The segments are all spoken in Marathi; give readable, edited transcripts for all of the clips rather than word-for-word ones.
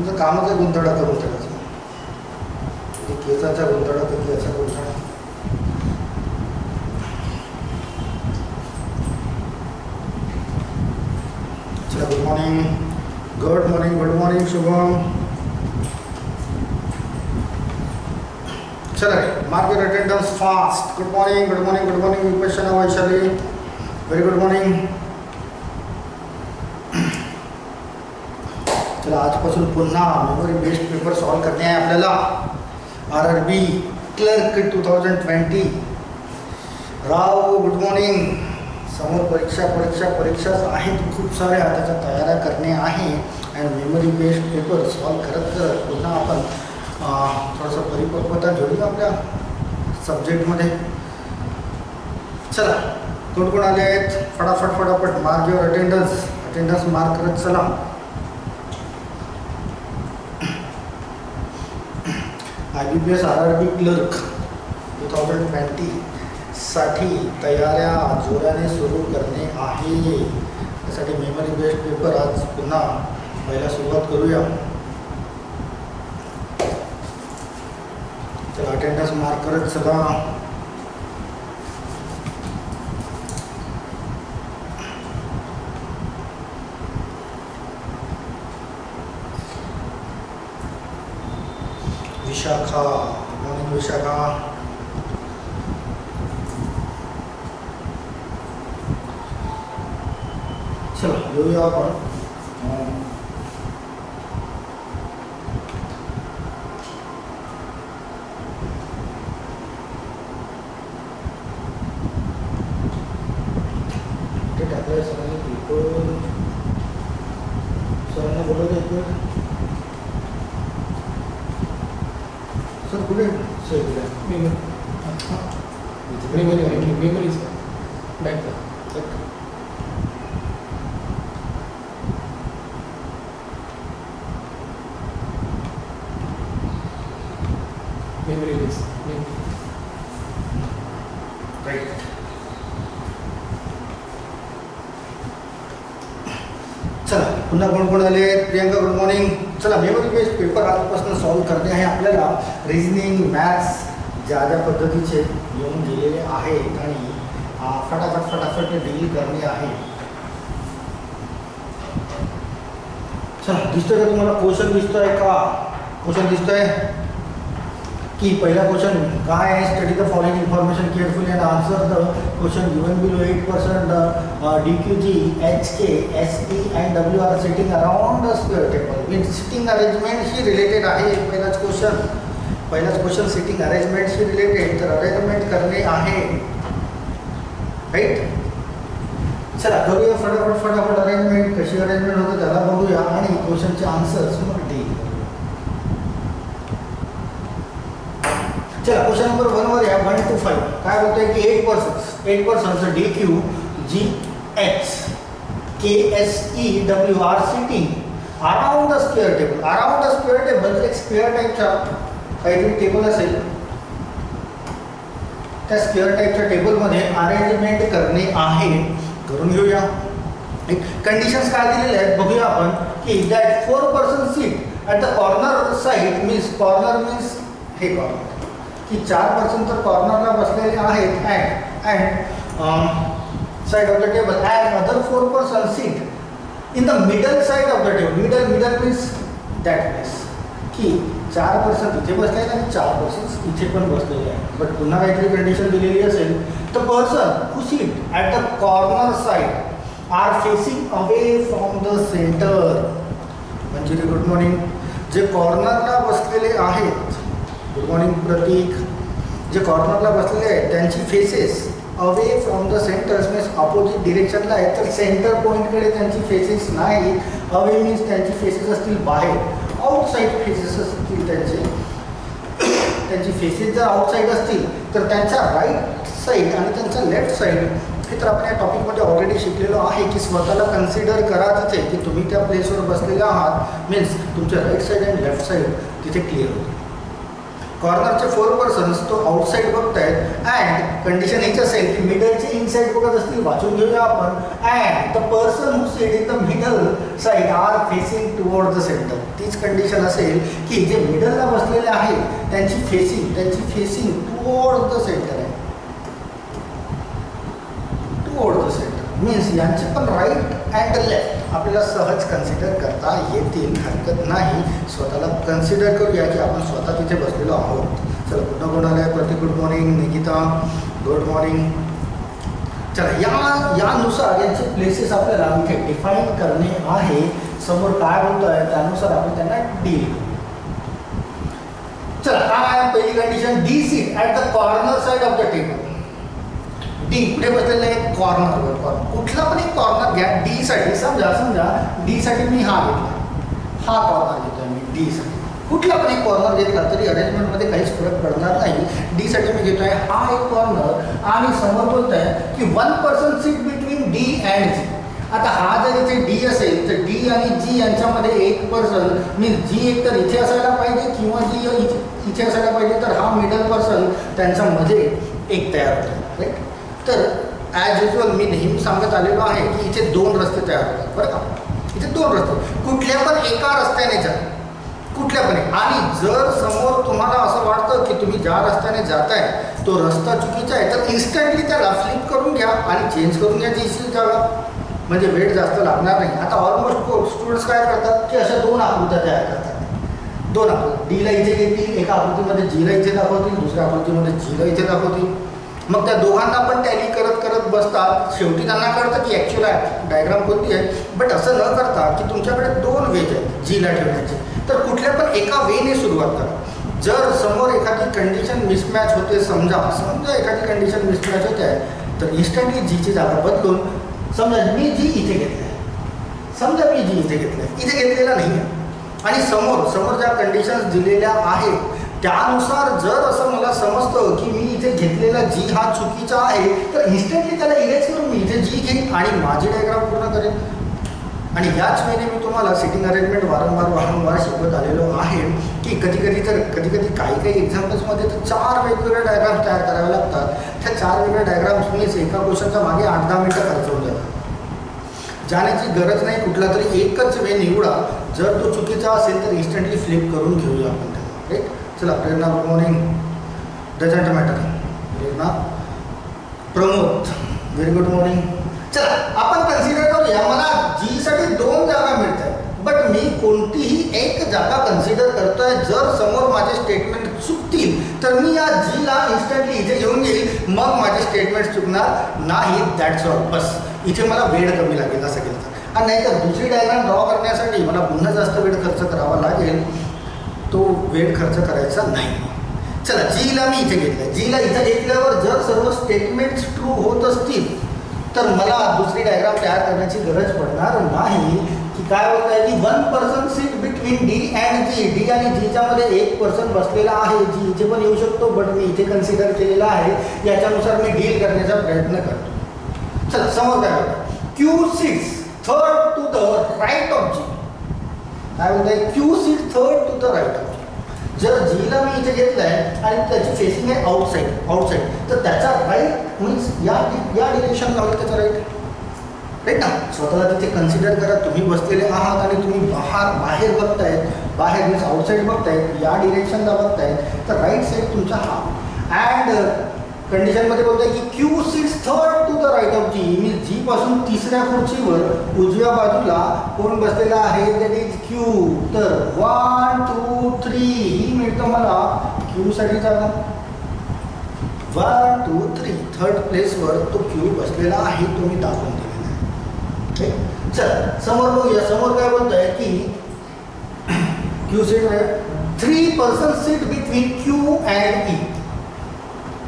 तुमचं कामच आहे गुंतडाचं केसाचा गुंतडा तर केसाचा गुंतडा. चला गुड मॉर्निंग शुभम. चला mark your attendance fast. Good morning Vipashyana Vaishali, very good morning. चला आजपासून पुन्हा मेमरी बेस्ड पेपर सॉल्व करणे आहे आपल्याला. RRB clerk 2020. राव गुड मॉर्निंग. समोर परीक्षाच आहेत खूप साऱ्या, त्याच्या तयाऱ्या करणे आहे. आणि मेमरी बेस्ड पेपर सॉल्व करत पुन्हा आपण थोडासा परिपक्वता जोडू आपल्या सब्जेक्टमध्ये. चला कोण आले आहेत फटाफट मार्क युअर अटेंडन्स मार्क करत चला. IBPS RRB क्लर्क 2020 साठी तयाऱ्या जोराने सुरू करणे आहे. त्यासाठी मेमरी बेस्ड पेपर आज पुन्हा पहिला सुरुवात करूया. तर अटेंडन्स मार्क करत चला. विशाखा, मॉर्निंग विशाखा. चला येऊया आपण टाकलं सरांनी पेपर. सरांना बोलत आहे सर कुठे memories back memory list right. चला पुन्हा कोण आले. Priyanka good morning. चला मेमरी बेस्ड पेपर आजपासून सॉल्व करणे आहे आपल्याला. रिझनिंग मॅथ्स ज्या पद्धतीचे येऊन गेलेले आहेत आणि फटाफट डील करणे आहे. चला दिसतोय का तुम्हाला क्वेश्चन दिसतोय का? क्वेश्चन दिसतोय की पहिला क्वेश्चन काय आहे? Study the following information carefully and answer the question given below. 8% DQG, HK, SE अँड WR are sitting around the square table. Means sitting अरेंजमेंटशी रिलेटेड आहे पहिलाच क्वेश्चन सिटिंग अरेंजमेंटशी रिलेटेड. तर अरेंजमेंट करणे आहे राईट. चला करूया फटाफट अरेंजमेंट. कशी अरेंजमेंट होतं त्याला बघूया आणि क्वेश्चनचे आन्सर्स मग डील. चला क्वेश्चन नंबर 1 वर या. 1 to 5 काय बोलतोय की 8% DQ, GH, KSE, WR sitting around the square table. Around the square table एक स्क्वेअर टाईपचा काहीतरी टेबल असेल. त्या स्क्वेअर टाईपच्या टेबलमध्ये अरेंजमेंट करणे आहे. करून घेऊया. कंडिशन्स काय दिलेले आहेत बघूया आपण की that 4% seat at the corner side. Corner means हे कॉर्नर की 4% तर कॉर्नरला बसलेले आहेत and side of the table and other 4% seat in the middle side of the table. Middle means that place की 4% इथे बसले आहेत आणि 4% इथे पण बसलेले आहेत. बट पुन्हा काहीतरी कंडिशन दिलेली असेल तर person who sit at the corner side are facing away from the centre. म्हणजे गुड मॉर्निंग. जे कॉर्नरला बसलेले आहेत, गुड मॉर्निंग प्रतीक, जे कॉर्नरला बसलेले आहेत त्यांची faces away from the centres means opposite डिरेक्शनला आहेत. तर सेंटर पॉईंटकडे त्यांची फेसेस नाही. अवे मीन्स त्यांची फेसेस असतील बाहेर, आउटसाईड फेसेस असतील त्यांची फेसेस जर आउटसाईड असतील तर त्यांच्या राईट साईड आणि त्यांच्या लेफ्ट साईड हे तर आपण या टॉपिकमध्ये ऑलरेडी शिकलेलो आहे की स्वतःला कन्सिडर करा तिथे की तुम्ही त्या प्लेसवर बसलेले आहात. मीन्स तुमच्या राईट साईड आणि लेफ्ट साईड तिथे क्लिअर होते. कॉर्नरचे 4 पर्सन्स तो आउटसाईड बघतायत अँड कंडिशन हीच असेल की मिडलचे इनसाईड बघत असतील, वाचून घेऊया आपण. And the person who sit in the middle side are facing toward the centre. तीच कंडिशन असेल की जे मिडलला बसलेले आहेत त्यांची फेसिंग टुवर्ड द सेंटर आहे. टुवर्ड द सेंटर मीन्स यांचे पण राईट अँड लेफ्ट आपल्याला सहज कन्सिडर करता येतील, हरकत नाही. स्वतःला कन्सिडर करूया की आपण स्वतः तिथे बसलेलो आहोत. चला पुन्हा कोणाला आहे? प्रति good morning. Nikita good morning. चला यानुसार यांचे प्लेसेस आपल्याला इथे डिफाईन करणे आहे. समोर काय बोलतो आहे त्यानुसार आपण त्यांना डील. चला काय आहे पहिली condition? D seat at the corner side of the table. D कुठे बसलेलं आहे? कॉर्नरवर. कुठला पण एक कॉर्नर घ्या डी साठी. समजा डी साठी मी हा घेतला, हा कॉर्नर घेतोय मी डी साठी. कुठला पण एक कॉर्नर घेतला तरी अरेंजमेंटमध्ये काहीच फरक पडणार नाही. डी साठी मी घेतोय हा एक कॉर्नर आणि समोर बोलतोय की 1 person seat between D and G. आता हा जर इथे डी असेल तर डी आणि जी यांच्यामध्ये एक पर्सन मीन्स जी एक तर इथे असायला पाहिजे किंवा जी इथे असायला पाहिजे. तर हा मिडल पर्सन त्यांच्यामध्ये एक तयार होतो. राईट. तर ॲज युजल मी नेहमी सांगत आलेलो आहे की इथे 2 रस्ते तयार होतात. बरं का? इथे 2 रस्ते, कुठल्या पण एका रस्त्याने जा, कुठल्या पण. आणि जर समोर तुम्हाला असं वाटतं की तुम्ही ज्या रस्त्याने जाताय तो रस्ता चुकीचा आहे तर इन्स्टंटली त्याला फ्लिप करून घ्या आणि चेंज करून घ्या जीची जागा, म्हणजे वेळ जास्त लागणार नाही. आता ऑलमोस्ट स्टुडंट्स काय करतात की अशा 2 आकृत्या तयार करतात. 2 आकृती डीला इथे घेतील, एका आकृतीमध्ये जीला इथे दाखवतील, दुसऱ्या आकृतीमध्ये जीला इथे दाखवतील. मग त्या दोघांना पण टॅली करत करत बसतात. शेवटी त्यांना कळतं की ॲक्च्युअल डायग्राम कोणती आहे. बट असं न करता की तुमच्याकडे 2 वेज आहेत जीला ठेवण्याचे, तर कुठल्या पण एका वेने सुरुवात करा. जर समोर एखादी कंडिशन मिसमॅच होते, समजा एखादी कंडिशन मिसमॅच होते आहे तर इन्स्टंटली जीची जागा बदलून समजा मी जी इथे घेतलं आहे, समजा मी जी इथे घेतलं आहे, इथे घेतलेला नाही आहे आणि समोर ज्या कंडिशन्स दिलेल्या आहेत त्यानुसार जर असं मला समजतं की मी इथे घेतलेला जी हा चुकीचा आहे तर इन्स्टंटली त्याला इरेज करून मी इथे जी घेईन आणि माझी डायग्राम पूर्ण करेन. आणि याच वेळी मी तुम्हाला सिटिंग अरेंजमेंट वारंवार शिकवत आलेलो आहे की कधी काही एक्झाम्पल्समध्ये तर 4 वेगवेगळ्या डायग्राम्स तयार कराव्या लागतात. त्या 4 वेगळ्या डायग्राम्समुळेच एका क्वेश्चनच्या मागे 8-10 मिनटं खर्च होऊन जातात. जाण्याची गरज नाही. कुठला तरी एकच वे निवडा. जर तो चुकीचा असेल तर इन्स्टंटली फ्लिप करून घेऊया आपण त्याला. राईट. चला Prerna good morning. Doesn't matter. Prerna. Pramod very good morning. चला आपण कन्सिडर करूया मला जी साठी 2 जागा मिळत आहेत बट मी कोणतीही एक जागा कन्सिडर करतोय. जर समोर माझे स्टेटमेंट चुकतील तर मी या जीला इन्स्टंटली इथे घेऊन येईल, मग माझे स्टेटमेंट चुकणार नाही. That's all. बस इथे मला वेळ कमी लागेल असं केलं तर. आणि नाहीतर दुसरी डायग्राम ड्रॉ करण्यासाठी मला पुन्हा जास्त वेळ खर्च करावा लागेल. तो वेळ खर्च करायचा नाही. चला जीला मी इथे घेतलं. जीला इथे घेतल्यावर जर सर्व स्टेटमेंट्स ट्रू होत असतील तर मला दुसरी डायग्राम तयार करण्याची गरज पडणार नाही. की काय होत आहे की 1 person seat between D and G. D आणि जीच्या मध्ये एक पर्सन बसलेला आहे. जी इथे पण येऊ शकतो बट मी इथे कन्सिडर केलेला आहे. याच्यानुसार मी डील करण्याचा प्रयत्न करतो. चला समोर काय होतं? Q seats third to the right of G. काय होत आहे? Q seat third to the right of G. जर जीला मी इथे घेतलं आहे आणि त्याची फेसिंग आहे आउटसाईड तर त्याचा राईट मीन्स या डिरेक्शनला होईल त्याचा राईट ना. स्वतःला तिथे कन्सिडर करा. तुम्ही बसलेले आहात आणि तुम्ही बाहेर बघतायत. बाहेर मीन्स आउटसाईड बघतायत, या डिरेक्शनला बघतायत तर राईट साईड तुमचा हा. अँड कंडिशनमध्ये बोलतोय की Q seats third to the right of G. Means G पासून 3ऱ्या खुर्चीवर उजव्या बाजूला कोण बसलेला आहे? That is Q. तर 1 2 3 ही मिळतं मला क्यू साठी जागा. 1 2 3 थर्ड प्लेसवर तो क्यू बसलेला आहे. तो मी दाखवून दिलेला आहे. चल समोर बघूया. समोर काय बोलतोय की Q seat 3 person seat between Q and E.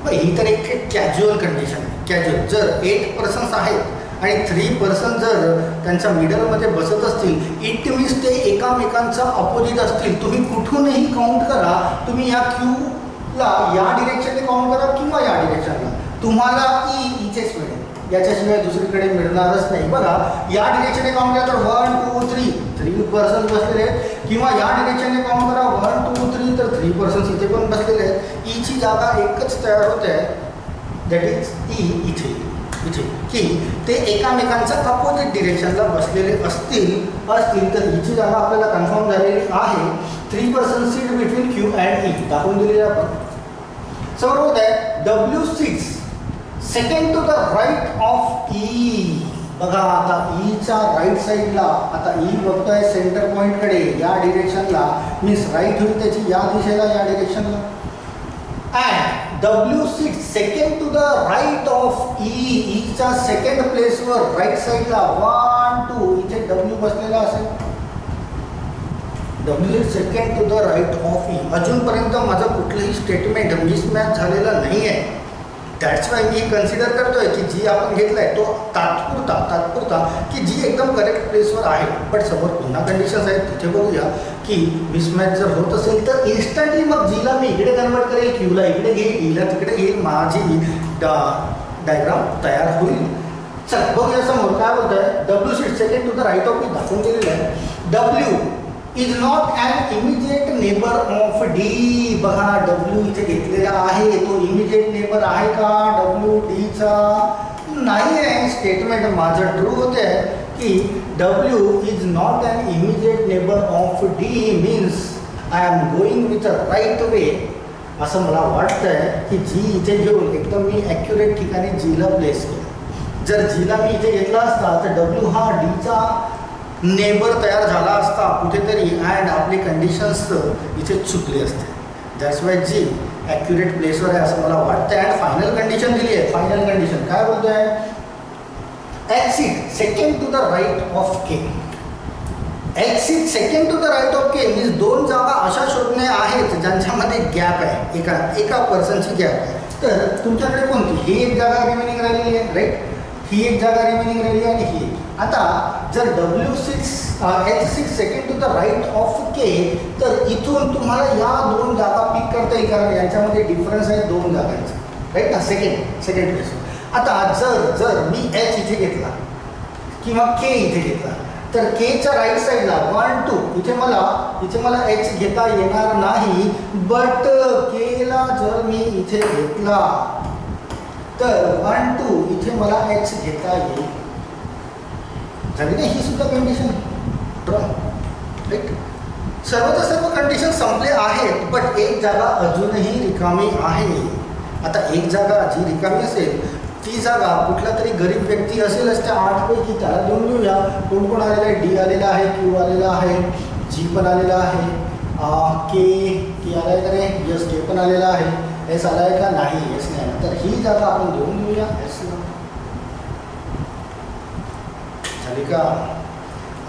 ही तर एक कॅज्युअल कंडिशन आहे. कॅज्युअल जर 8 पर्सन्स आहेत आणि 3 पर्सन जर त्यांच्या मिडलमध्ये बसत असतील इट मीन्स ते एकामेकांचा अपोजिट असतील. तुम्ही कुठूनही काउंट करा. तुम्ही या क्यूला या डिरेक्शनने काउंट करा किंवा या डिरेक्शनला, तुम्हाला ई इथेच मिळेल. याच्याशिवाय दुसरीकडे मिळणारच नाही. बघा या डिरेक्शनने काउंट केलं तर 1 2 3 पर्सन्स बसलेले आहेत, किंवा या डिरेक्शनने काउंट करा 1 2 3 तर 3 पर्सन्स इथे पण बसलेले आहेत. ईची जागा एकच तयार होते आहे, दॅट इज ई इथे इथे, की ते एकामेकांच्या अपोजिट डिरेक्शनला बसलेले असतील तर ईची जागा आपल्याला कन्फर्म झालेली आहे. 3 person seat between Q and E दाखवून दिलेली आपण. समोर होत आहे W6 second to the right of E. बघा आता ईच्या राईट साईडला, आता ई बघतोय सेंटर पॉईंटकडे या डिरेक्शनला, मीन्स राईट होईल त्याची या दिशेला या डिरेक्शनला. And W6 second to the right of E, ईच्या सेकंड प्लेसवर राईट साईडला 1 2 इथे W बसलेला असेल. W6 second to the right of E. अजूनपर्यंत माझं कुठलंही स्टेटमेंट मिसमॅच झालेलं नाही आहे. दॅट्स वाय मी कन्सिडर करतोय की जी आपण घेतलाय तो तात्पुरता की जी एकदम करेक्ट प्लेसवर आहे. बट समोर पुन्हा कंडिशन्स आहेत, तिथे बघूया की मिसमॅच जर होत असेल तर इन्स्टंटली मग जीला मी इकडे कन्वर्ट करेल, क्यूला इकडे घेईल, ईला तिकडे घेईल, माझी डायग्राम तयार होईल. चल बघूया समोर काय बोलत आहे. W6 second to the right of E दाखवून दिलेलं आहे. W is not an immediate neighbour of D. बघा W इथे घेतलेला आहे, तो इमिजिएट नेबर आहे का W डीचा? नाही आहे. स्टेटमेंट माझं ट्रू होते आहे की W is not an immediate neighbour of D means I am going with a right way. असं मला वाटतं आहे की जी इथे घेऊन एकदम मी ॲक्युरेट ठिकाणी जीला प्लेस केलं. जर जीला मी इथे घेतला असता तर W हा डीचा नेबर तयार झाला असता कुठेतरी, अँड आपली कंडिशन्स इथे चुकली असते. दॅट्स वाय जी ॲक्युरेट प्लेसवर आहे असं मला वाटतं. अँड फायनल कंडिशन दिली आहे. फायनल कंडिशन काय बोलतो आहे. Exit second to the right of K. Exit second to the right of K means दोन जागा अशा शोधणे आहेत ज्यांच्यामध्ये गॅप आहे, एका पर्सनची गॅप आहे. तर तुमच्याकडे कोणती, ही एक जागा रिमेनिंग राहिलेली आहे राईट, ही एक जागा रिमेनिंग राहिली आणि ही. आता जर H6 second to the right of K, तर इथून तुम्हाला या दोन जागा पिक करता येईल, कारण यांच्यामध्ये डिफरन्स आहे दोन जागांचा राईट ना, सेकंड प्लेस. आता जर मी H इथे घेतला किंवा K इथे घेतला तर Kच्या राईट साईडला 1 2 इथे मला H घेता येणार नाही. बट Kला जर मी इथे घेतला तर 1 2 इथे मला H घेता येईल. झाली नाही ही सुद्धा कंडिशन राईट. सर्वच्या सर्व कंडिशन संपले आहेत, बट एक जागा अजूनही रिकामी आहे. आता एक जागा जी रिकामी असेल ती जागा कुठला तरी गरीब व्यक्ती असेलच त्या 8 पैकी, त्याला देऊन घेऊया. कोण कोण आलेला आहे. डी आलेला आहे, क्यू आलेला आहे, जी पण आलेला आहे, के आला आहे का रे, यस के पण आलेला आहे, एस आला आहे का नाही, एस नाही आला. तर ही जागा आपण देऊन घेऊया एसला. झाली का.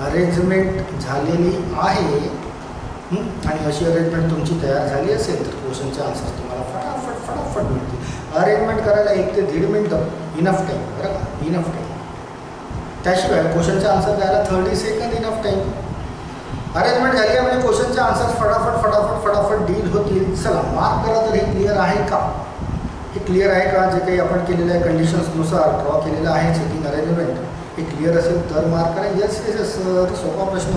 अरेंजमेंट झालेली आहे. आणि अशी अरेंजमेंट तुमची तयार झाली असेल तर क्वेश्चनचे आन्सर तुम्हाला फटाफट मिळतील. अरेंजमेंट करायला 1 ते 1.5 मिनटं इनफ टाईम, बरं का, इनफ टाईम. त्याशिवाय क्वेश्चनचे आन्सर द्यायला 30 सेकंद इनफ टाईम. अरेंजमेंट झाली आहे म्हणजे क्वेश्चनचे आन्सर फटाफट डील होतील. चला मार्क करा तर हे क्लिअर आहे का, हे क्लिअर आहे का. जे काही आपण केलेलं आहे कंडिशन्सनुसार ड्रॉ केलेलं आहे चेकिंग अरेंजमेंट, हे क्लिअर असेल तर मार्क करा. यस सर, सोपा प्रश्न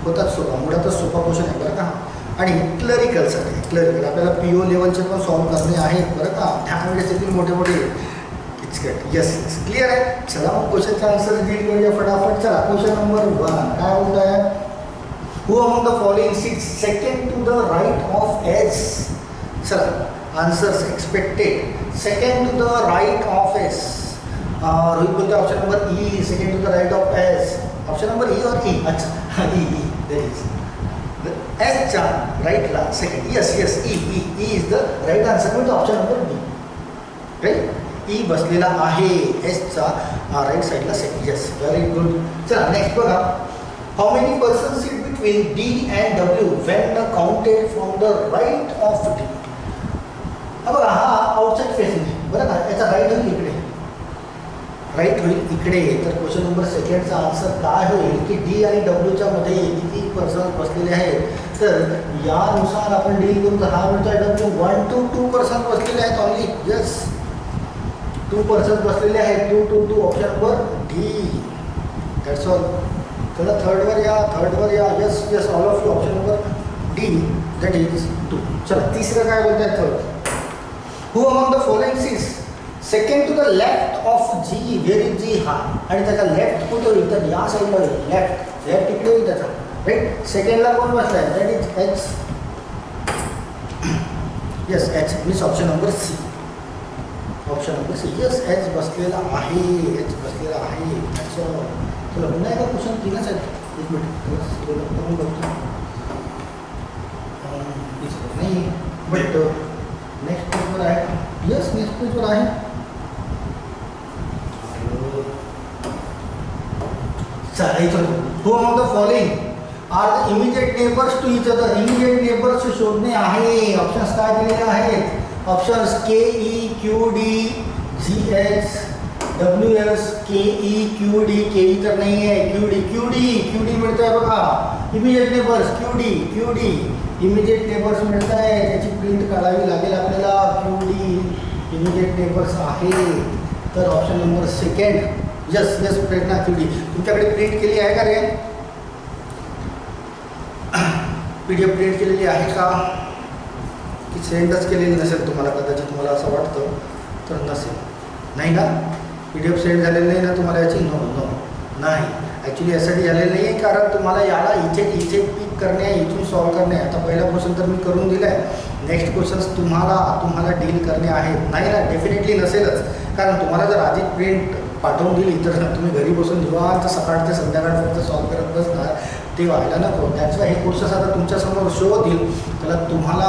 होताच सोपा, मुळातच सोपा क्वेश्चन आहे बरं का. आणि क्लरिकलसाठी आपल्याला PO लेवलचे पण सॉल्व करणे आहेत बरं का. त्यावेळेस येथील मोठे किचकट. यस क्लिअर आहे. चला मग क्वेश्चनचा आन्सर डील करूया फटाफट. चला क्वेश्चन नंबर 1 काय होत आहे. Who among the following seats second to the right of S. चला answers expected second to the right of S. Rohit बोलते option number E, second to the right of S. Option number E और ई. अच्छा ई देर इज एसच्या राईटला second. Yes E is the right answer. म्हणजे option number B right. E बसलेला आहे एसचा राईट साईडला सेकंड. Yes very good. चला नेक्स्ट बघा. How many person seat between D and W when counted from the right of D. हा बघा हा आउटसाईड फेसिंग आहे बरं का. याचा राईट होईल इकडे, राईट होईल इकडे. तर क्वेश्चन नंबर सेकंडचा आन्सर काय होईल की डी आणि डब्ल्यूच्या मध्ये किती पर्सन बसलेले आहेत. तर यानुसार आपण डील करू तर हा मिळतोय डब्ल्यू 1 to 2 पर्सन बसलेले आहेत ऑनली. यस 2 पर्सन बसलेले आहेत. 2 option number D. That's all. चला थर्डवर या. Yes all of you option number D, that is 2. चला तिसरं काय बोलत आहे third. Who among the following seats second to the left of G, where is G हा, आणि त्याचा लेफ्ट कुठे होईल तर या साईडला होईल. लेफ्ट इकडे होईल त्याचा, राईट. सेकंडला कोण बसलाय, that is H. Yes H means option number C. Option number C. Yes H बसलेला आहे. चला पुन्हा एकदा क्वेश्चन 3च आहेत. एक मिनिट करून बघतो. नाही बट नेक्स्ट पेजवर आहे. यस नेक्स्ट पेजवर आहे. Who among the following are the immediate neighbors to each other? Immediate neighbors शोधणे आहे. ऑप्शन्स काय दिलेले आहेत? Options KEQD GH WS KEQD KE तर नाही आहे. QD मिळत आहे बघा. Immediate neighbours QD immediate neighbours मिळत आहे. त्याची प्रिंट काढावी लागेल आपल्याला. QD इमिजिएट नेबर्स आहे. तर ऑप्शन नंबर सेकंड. यस प्रेरणा QD तुमच्याकडे प्रिंट केली आहे का रे? PDF प्रिंट केलेली आहे का? की सेंडच केलेली नसेल तुम्हाला, कदाचित मला असं वाटतं. तर नसेल, नाही ना? PDF सेंड झालेलं नाही ना तुम्हाला याची? नो नाही. ॲक्च्युली यासाठी झालेलं नाही आहे कारण तुम्हाला याला इथे पिक करणे, इथून सॉल्व करणे. आता पहिला क्वेश्चन तर मी करून दिला आहे. नेक्स्ट क्वेश्चन्स तुम्हाला डील करणे आहेत. नाही ना? डेफिनेटली नसेलच. कारण तुम्हाला जर आधी प्रिंट पाठवून दिली तर तुम्ही घरी बसून निवांत सकाळ ते संध्याकाळपर्यंत सॉल्व करत बसणार, ते व्हायला नको. त्याचा हे कोर्सेस आता तुमच्यासमोर शो होतील. त्याला तुम्हाला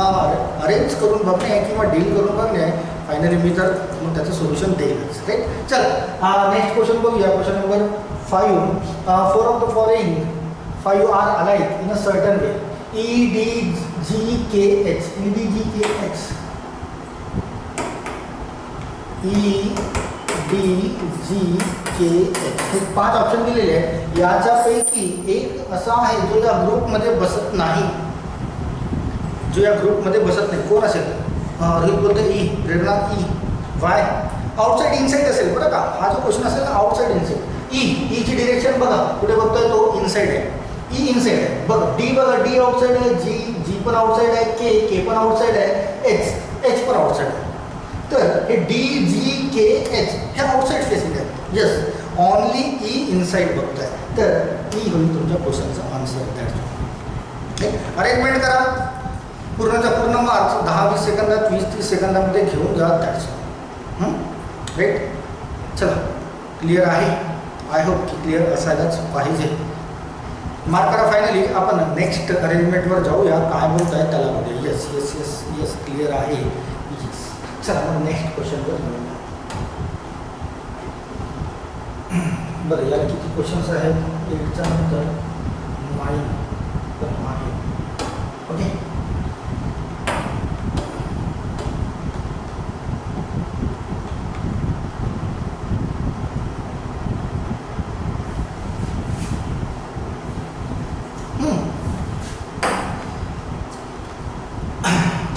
अरेंज करून बघणे किंवा डील करून बघणे. फायनली मी तर मग त्याचं सोल्युशन देईलच, राईट. चला नेक्स्ट क्वेश्चन बघूया. Question number 5. 4 of the following 5 are alike in a certain way. EDGKH हे 5 ऑप्शन दिलेले आहेत. याच्यापैकी एक असा आहे जो या ग्रुपमध्ये बसत नाही. कोण असेल? रोहित बोलतो ई. प्रेरणा ई. वाय आउटसाइड इनसाइड असेल बरं का. हा जो क्वेश्चन असेल ना आउटसाइड इनसाइड. ईची डिरेक्शन बघा कुठे बघतोय तो? इनसाइड आहे. ई इनसाइड आहे. बघा डी डी आउटसाइड आहे. जी पण आउटसाइड आहे. के पण आउटसाइड आहे. एच पण आउटसाइड आहे. तर हे DGKH हे आउटसाइड फेसिंग आहे. यस ओनली ई इनसाइड बघताय. तर ई होईल तुमच्या क्वेश्चनचा आन्सर. अरेंजमेंट करा. पूर्ण मार्क्स 10-20 सेकंदात 20-30 सेकंदामध्ये घेऊन जा. That's right. चला क्लिअर आहे? आय होप की क्लिअर असायलाच पाहिजे. मार्क करा. फायनली आपण नेक्स्ट अरेंजमेंटवर जाऊया. काय बोलत आहे त्याला मध्ये. यस क्लिअर आहे. चला मग नेक्स्ट क्वेश्चनवर जाऊया. बरं याला किती क्वेश्चन्स आहेत? 8च्या नंतर 9 पण आहे. ओके.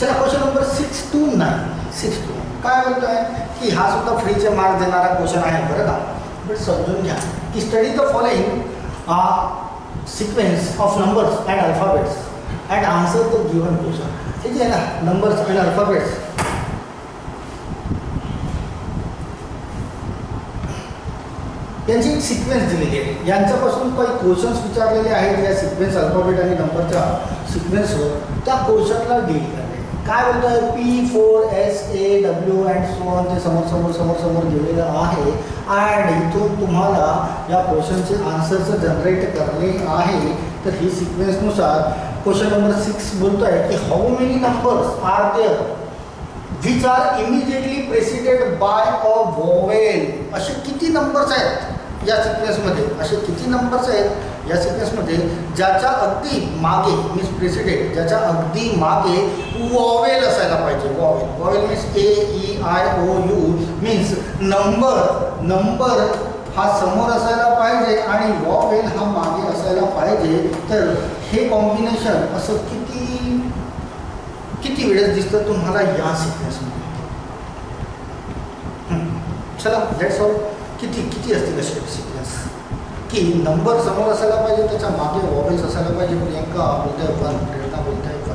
चला क्वेश्चन नंबर 6 to 9. काय बोलतोय की हा सुद्धा फ्रीचे मार्क देणारा क्वेश्चन आहे बरं का. बट समजून घ्या की study the following sequence of numbers and alphabets and answer the given question. ठीक आहे ना? नंबर्स अँड अल्फाबेट्स यांची एक सिक्वेन्स दिलेली आहे. यांच्यापासून काही क्वेश्चन्स विचारलेले आहेत या सिक्वेन्स अल्फाबेट आणि नंबरच्या सिक्वेन्सवर. त्या क्वेश्चनला डील करणे. काय बोलतो आहे? P4SAW and so on. ते समोर दिलेलं आहे. आणि इथून तुम्हाला या क्वेश्चनचे आन्सरचं जनरेट करणे आहे. तर ही सिक्वेन्सनुसार क्वेश्चन नंबर 6 बोलतो आहे की how many numbers are there which are immediately preceded by a vowel. असे किती नंबर्स आहेत या सिक्वेन्समध्ये? या सिक्वेन्समध्ये ज्याच्या अगदी मागे मीन्स प्रेसिडेंट, ज्याच्या अगदी मागे वॉवेल असायला पाहिजे. Vowel means AEIOU means number हा समोर असायला पाहिजे आणि वॉवेल हा मागे असायला पाहिजे. तर हे कॉम्बिनेशन असं किती वेळेस दिसतं तुम्हाला या सिक्वेन्समध्ये? चला लेट्स सॉल्व. किती किती असतील असे सिक्वेन्स की नंबर समोर असायला पाहिजे, त्याच्या मागे वॉवेल्स असायला पाहिजे. प्रियंका बोलते आहे 1, प्रेरणा बोलते आहे 1.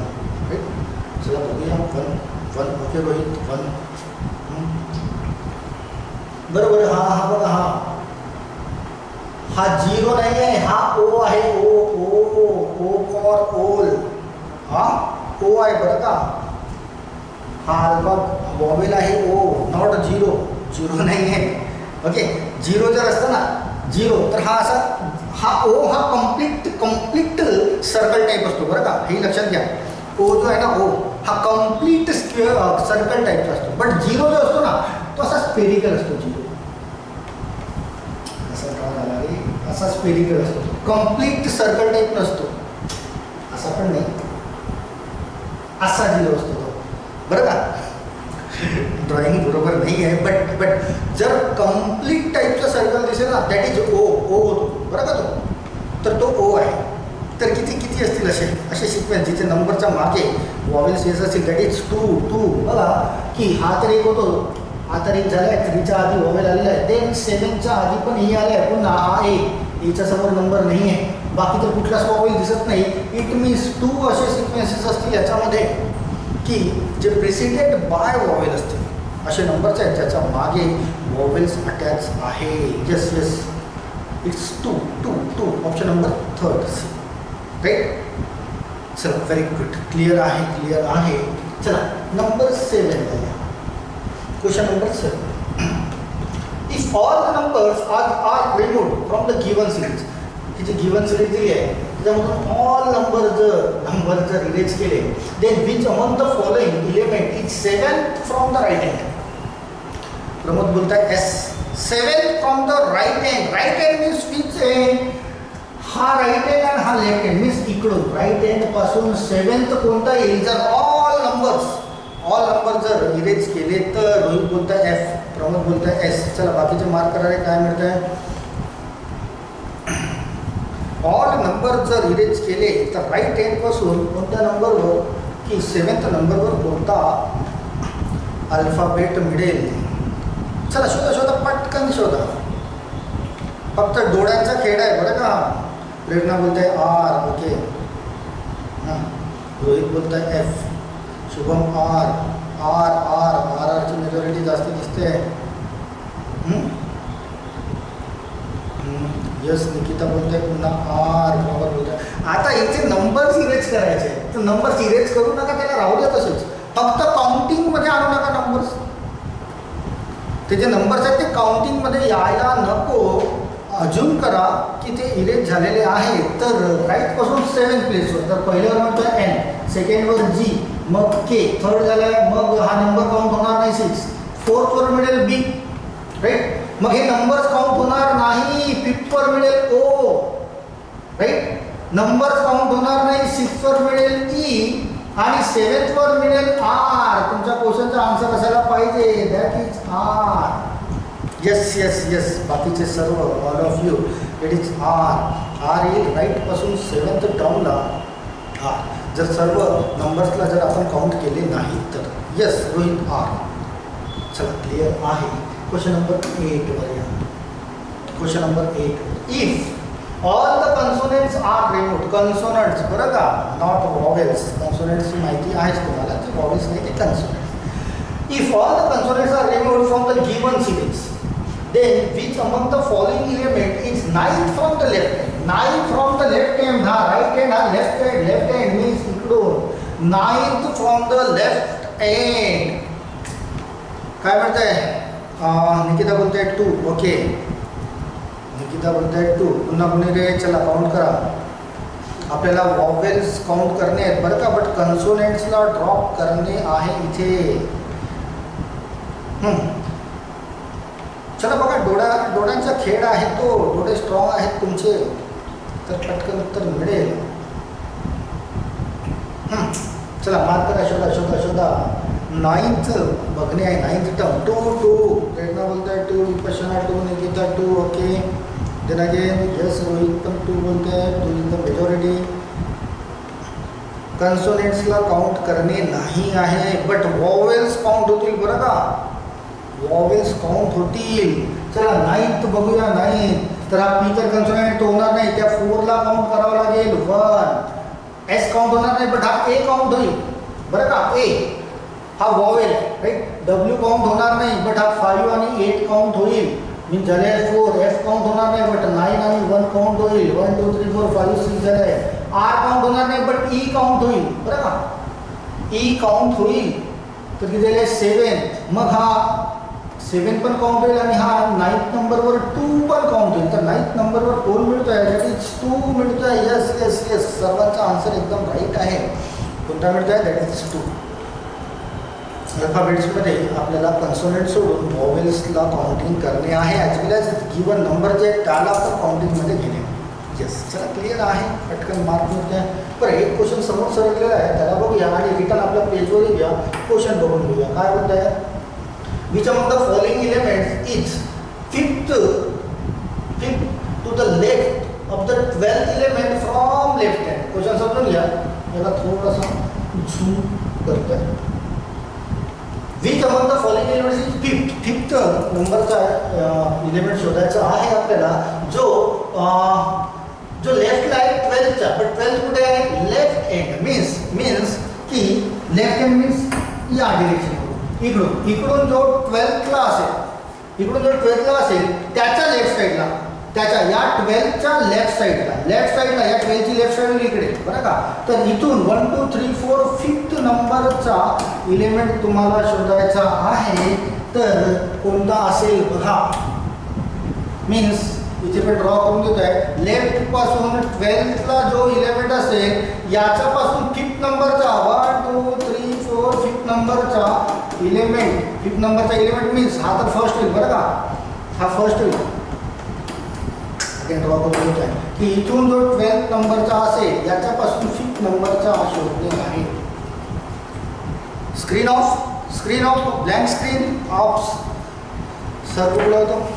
राईट. चला बघूया 1 1. ओके रोहित 1. बरोबर. हा बघा, हा 0 नाही आहे, हा O आहे. ओ फॉर ओल. हा O आहे बरं का. हा अल्फा वॉवेल आहे O, नॉट 0 नाही आहे. ओके. 0 जर असतं ना 0 तर हा असा, हा O हा कम्प्लीट सर्कल टाईप असतो बरं का. हे लक्षात घ्या. O जो आहे ना O हा कम्प्लीट सर्कल टाईपचा असतो. बट 0 जो असतो ना तो असा स्पेरिकल असतो. 0 असा का झाला रे, असा स्पेरिकल असतो, कम्प्लीट सर्कल टाईप नसतो. असा पण नाही, असा 0 असतो तो बरं का. ड्रॉइंग बरोबर नाही आहे. बट जर कम्प्लीट टाईपचा सर्कल दिसेल ना दॅट इज O होतो बरं का तो. तर तो O आहे. तर किती असतील असे सिक्वेन्स जिथे नंबरच्या मागे वॉवेल्स येत असतील. दॅट इज 2 बघा की हा तर एक होतो, हा तर एक झाला आहे. 3च्या आधी वॉवेल आलेला आहे. देन 7च्या आधी पण ही आले आहे. पुन्हा हा याच्या समोर नंबर नाही आहे. बाकी तर कुठलाच वॉवेल दिसत नाही. इट मीन्स 2 असे सिक्वेन्सेस असतील याच्यामध्ये की जे प्रेसिडेंट बाय वॉवेल असतील. असे नंबर्स आहेत ज्याच्या मागे वॉवेल्स अटॅच आहे. Yes it's 2 option number 3 right. चला व्हेरी गुड. क्लिअर आहे. चला नंबर 7 बघा. Question number 7. If all the numbers are removed from the given series. ही जी गिवन सिरीज दिली आहे त्याच्यामधून ऑल नंबर जर इरेज केले, then which among the following element is 7th from the right hand. Pramod बोलताय S. 7th from the right hand. Right hand means which hand. हा राईट हँड आणि हा लेफ्ट हँड मीन्स इकडून राईट हँड पासून 7th कोणता येईल. जर ऑल नंबर जर इरेज केले तर रोहित बोलताय F, प्रमोद बोलताय S. चला बाकीचे मार्क करायला काय मिळत आहे. ऑल नंबर जर इरेज केले तर राईट हँड पासून कोणत्या नंबरवर की 7th नंबरवर कोणता अल्फाबेट मिळेल. चला शोधा पटकन शोधा. फक्त डोळ्यांचा खेळ आहे बरं का. प्रेरणा बोलताय R. ओके. रोहित बोलताय F. शुभम आर ची मेजॉरिटी जास्त दिसते. यस निकिता बोलताय पुन्हा R. बरोबर बोलताय. आता इथे नंबर्स इरेज करायचे तर नंबर्स इरेज करू नका, त्याला राहू द्या तसेच. फक्त काउंटिंगमध्ये आणू नका नंबर्स. ते जे नंबर्स आहेत ते काउंटिंगमध्ये यायला नको. अज्यूम करा की ते इरेज झालेले आहेत. तर राईटपासून 7th प्लेसवर. तर पहिल्यावर म्हणतोय N, सेकंडवर G, मग K, थर्ड झालाय. मग हा नंबर काउंट होणार नाही 6. 4thवर मिळेल B. राईट. मग हे नंबर्स काउंट होणार नाही. 5thवर मिळेल O. राईट. नंबर्स काउंट होणार नाही. 6thवर मिळेल E आणि 7thवर मिळेल R. तुमच्या क्वेश्चनचा आन्सर असायला पाहिजे दॅट इज R. येस बाकीचे सर्व all of you it is R येईल. राईट पासून 7th डाऊनला R. जर सर्व नंबर्सला जर आपण काउंट केले नाही तर येस रोहित R. चला क्लिअर आहे. क्वेश्चन नंबर 8 वर या. Question number 8. If all the consonants are removed. Consonants बरं का, नॉट वॉवेल्स. कन्सोनंट्सची माहिती आहेच तुम्हाला, ते वॉवेल्स नाही ते consonants. If all the consonants are removed from the given series, then which among the following element is 9th from the left hand. 9th from the left hand. हा right hand हा left hand means इकडून 9th from the left hand. काय म्हणताय. निकिता बोलताय 2. ओके. निकिता बोलताय 2. पुन्हा कोणी रे. चला काउंट करा. आपल्याला वॉवेल्स काउंट करणे आहेत बरं का, बट कन्सोनंट्सला ड्रॉप करणे आहे इथे. चला बघा, डोळ्यांचा खेळ आहे तो. डोळे स्ट्रॉंग आहेत तुमचे तर पटकन उत्तर मिळेल. चला मार्क करा. शोधा. 9th बघणे आहे. 9th term 2. प्रेरणा बोलताय 2, Vipashna 2, Nikita 2. Okay. Then again yes Rohit पण 2 बोलताय. 2 इज द मेजॉरिटी. कन्सोनंट्सला काउंट करणे नाही आहे बट वॉवेल्स काउंट होतील बरं का. वॉवेल्स काउंट होतील. चला नाईन्थ बघूया. नाईन्थ तर हा पी तर कन्सोनंट तो होणार नाही, त्या 4ला काउंट करावं लागेल 1. एस काउंट होणार नाही बट हा ए काउंट होईल बरं का. ए हा वॉवेल राईट. डब्ल्यू काउंट होणार नाही बट हा 5 आणि 8 काउंट होईल. मीन झाले 4. एफ काउंट होणार नाही बट 9 आणि 1 काउंट होईल. 1 2 3 4 5 6 झाले. आर काउंट होणार नाही बट ई काउंट होईल बरं का. ई काउंट होईल तर किती झाले 7. मग हा 7 पण काउंट होईल आणि हा 9th नंबरवर 2 पण काउंट होईल. तर 9th नंबरवर 2 मिळतोय, दॅट इज 2 मिळतोय. यस यस यस, सर्वांचा आन्सर एकदम राईट आहे. कोणता मिळतोय? That is 2. अल्फाबेट्समध्ये आपल्याला कन्सोनंट सोडून वॉवेल्सला काउंटिंग करणे आहे, as well as given number जे त्याला आपण काउंटिंगमध्ये घेणे. येस, चला क्लिअर आहे. पटकन मार्क मिळते. बरं, एक क्वेश्चन समोर सरकलेला आहे, त्याला बघूया आणि रिटर्न आपल्या पेजवर येऊया. क्वेश्चन बघून घेऊया. काय बोलत आहे? Which among the following elements is fifth to the left of the 12th element from left hand. Question समजून घ्या. याला थोडासा झूम करतोय. Which among the following elements is fifth नंबरचा एलिमेंट शोधायचा आहे आपल्याला, जो लेफ्टला आहे 12th चा. बट 12th कुठे आहे? Left end. मीन्स की लेफ्ट एंड मीन्स या डिरेक्शन इकडून जो 12th ला असेल त्याच्या लेफ्ट साईडला, त्याच्या या 12th च्या लेफ्ट साईडला या 12th ची लेफ्ट साईड इकडे बरं का. तर इथून 1 2 3 4 5th नंबरचा एलिमेंट तुम्हाला शोधायचा आहे. तर कोणता असेल बघा. मीन्स इथे पण ड्रॉ करून देत आहे. लेफ्ट पासून 12th ला जो एलिमेंट असेल याच्यापासून 5th नंबरचा 1 2 3 4 5th नंबरचा एलिमेंट मीन्स हा तर फर्स्ट होईल बरं का. हा फर्स्ट होईल. ड्रॉ करून देत आहे की इथून जो 12th नंबरचा असेल याच्यापासून 5th नंबरचा शोधणे आहे. Screen off blank screen off. Sir कुठला होतो?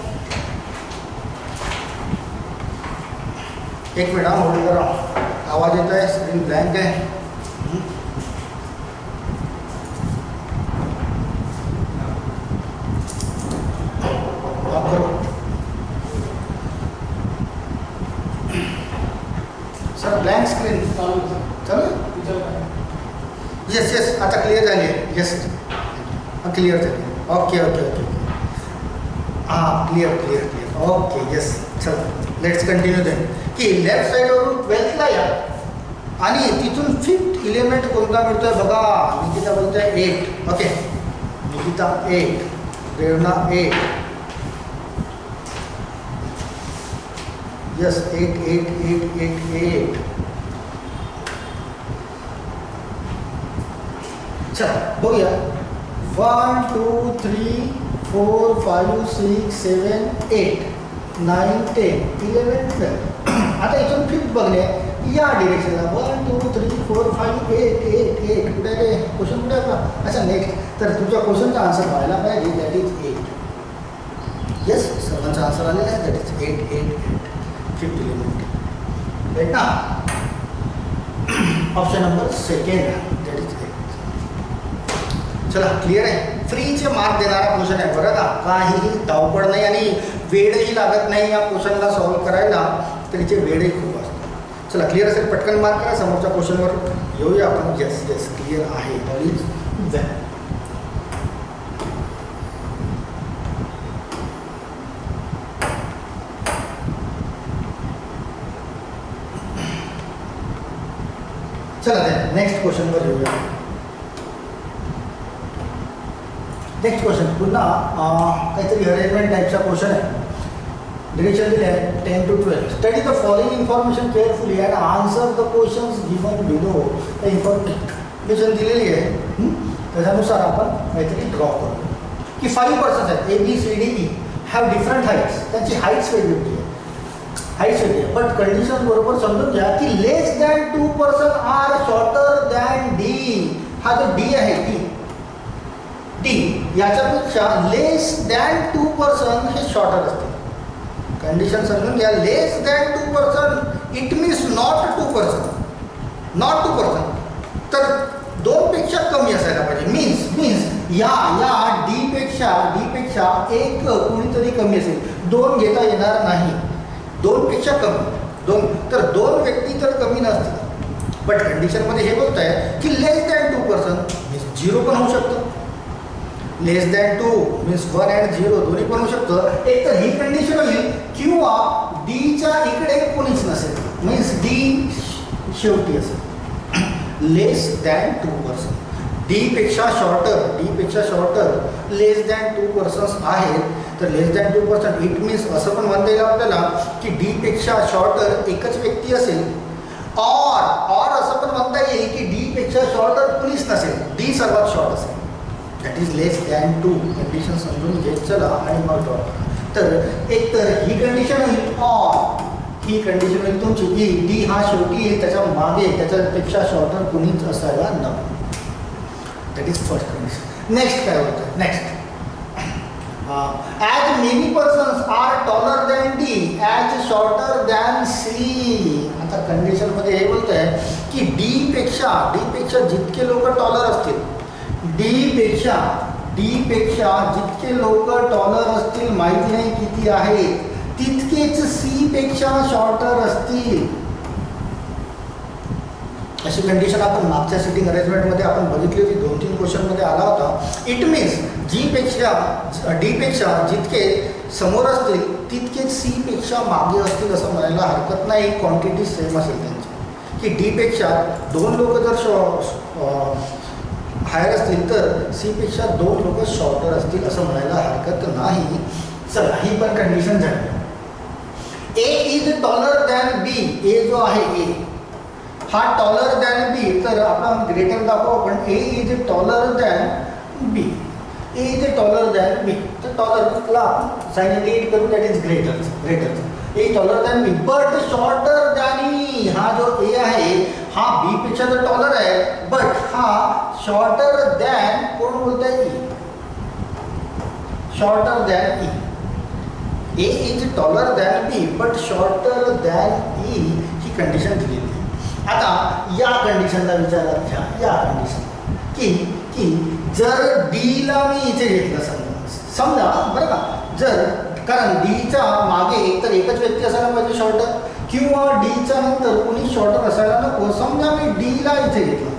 एक मिनिट होल्ड करा. आवाज येत आहे. स्क्रीन ब्लँक आहे. सर ब्लँक स्क्रीन चालू. येस आता क्लिअर झाली आहे. येस क्लिअर झाली. ओके हां क्लिअर ओके. येस चला लेट्स कंटिन्यू देन. की लेफ्ट साईडवरून 12th ला या आणि तिथून 5th एलिमेंट कोणता मिळतोय बघा. निकिता बोलतोय 8. ओके निकिता 8, प्रेरणा 8. यस 8. चला बघूया. 1 2 3 4 5 6 7 8 9 10 11 12. आता इथून 5th बघणे या डिरेक्शनला. 1 2 3 4 5 8 कुठे आहे क्वेश्चन? कुठे आपला? अच्छा नेक्स्ट. तर तुमच्या क्वेश्चनचा आन्सर व्हायला पाहिजे. That is 8. येस सर्वांचा आन्सर आलेला आहे. That is 8 5th element right ना. Option number second that is 8. चला क्लिअर आहे. फ्रीचे मार्क देणारा क्वेश्चन आहे बरं का. काहीही धावपळ नाही आणि वेळही लागत नाही या क्वेश्चनला सॉल्व्ह करायला. तरीचे वेळही खूप असतात. चला क्लिअर असेल पटकन मार्क करा. समोरच्या क्वेश्चनवर येऊया आपण. येस क्लिअर आहे. ऑल इज वेल. चला नेक्स्ट क्वेश्चनवर येऊया. नेक्स्ट क्वेश्चन पुन्हा काहीतरी अरेंजमेंट टाईपचा क्वेश्चन आहे. डिरेक्शन दिले आहे 10 to 12. Study the following information carefully and answer the questions given below. Information दिलेली आहे त्याच्यानुसार आपण काहीतरी ड्रॉ करू. की 5 पर्सन्स आहेत ABCDE हॅव डिफरंट हाईट्स. त्यांची हाईट्स वेगवेगळी आहे. बट कंडिशन बरोबर समजून घ्या की less than 2 person are shorter than D. हा जो D आहे D याच्यापेक्षा लेस दॅन 2 पर्सन हे शॉर्टर असते. कंडिशन समजून घ्या. Less than 2 person it means not 2 person. तर 2 पेक्षा कमी असायला पाहिजे. मीन्स या डी पेक्षा एक कोणीतरी कमी असेल, 2 घेता येणार नाही, 2 पेक्षा कमी, 2 तर 2 व्यक्ती तर कमी नसतील. बट कंडिशनमध्ये हे बोलत आहे की लेस दॅन 2% मीन्स 0 पण होऊ शकतं, लेस दॅन 2 मीन्स 1 and 0 दोन्ही पण होऊ शकतं. एक तर ही कंडिशन होईल किंवा डीच्या इकडे कोणीच नसेल, मीन्स डी शेवटी असेल. लेस दॅन 2%, डी पेक्षा शॉर्टर लेस दॅन 2% आहेत. तर लेस दॅन 2% इट मीन्स असं पण म्हणता येईल आपल्याला की डी पेक्षा शॉर्टर एकच व्यक्ती असेल, और असं पण म्हणता येईल की डी पेक्षा शॉर्टर कुणीच नसेल, डी सर्वात शॉर्ट असेल. That is less than 2 condition समजून घेत चला आणि मग ड्रॉ करा. तर एक तर ही कंडिशन होईल, और ही कंडिशन होईल तुमची की डी हा शेवटी येईल, त्याच्या मागे त्याच्यापेक्षा शॉर्टर कुणीच असायला नको. That is first condition. Next काय होतं, next as many persons are taller than D as shorter than C. आता कंडिशनमध्ये हे बोलत आहे की डी पेक्षा जितके लोक टॉलर असतील, डी पेक्षा जितके लोक टॉलर असतील, माहिती नाही किती आहेत, तितकेच सी पेक्षा शॉर्टर असतील. अशी कंडिशन आपण मागच्या सिटिंग अरेंजमेंटमध्ये आपण बघितली होती, 2-3 क्वेश्चनमध्ये आला होता. इट मीन्स डी पेक्षा जितके समोर असतील तितकेच सी पेक्षा मागे असतील असं म्हणायला हरकत नाही. क्वांटिटी सेम असेल त्यांची, की डी पेक्षा 2 लोक जर हायर असतील तर सी पेक्षा 2 लोक शॉर्टर असतील असं म्हणायला हरकत नाही. चला ही पण कंडिशन झाली. ए इज टॉलर दॅन बी, ए जो आहे ए हा टॉलर दॅन बी, तर आपण ग्रेटर दाखवू, आपण A is taller than B, A is taller than B. तर टॉलरला आपण साइन इंडिकेट करू, that is greater, A taller than B. But shorter than E, हा जो ए आहे हा बी पेक्षा तर टॉलर आहे, बट हा शॉर्टर दॅन कोण बोलत आहे, E, shorter than E. A is taller than B but shorter than E, ही कंडिशन दिलेली आहे. आता या कंडिशनला विचारात घ्या, या कंडिशन की जर डीला मी इथे घेतलं, समजा बरं का, जर कारण डीच्या मागे एकतर एकच व्यक्ती असायला पाहिजे शॉर्टर, किंवा डीच्या नंतर कोणी शॉर्टर असायला नको. समजा मी डीला इथे घेतलं,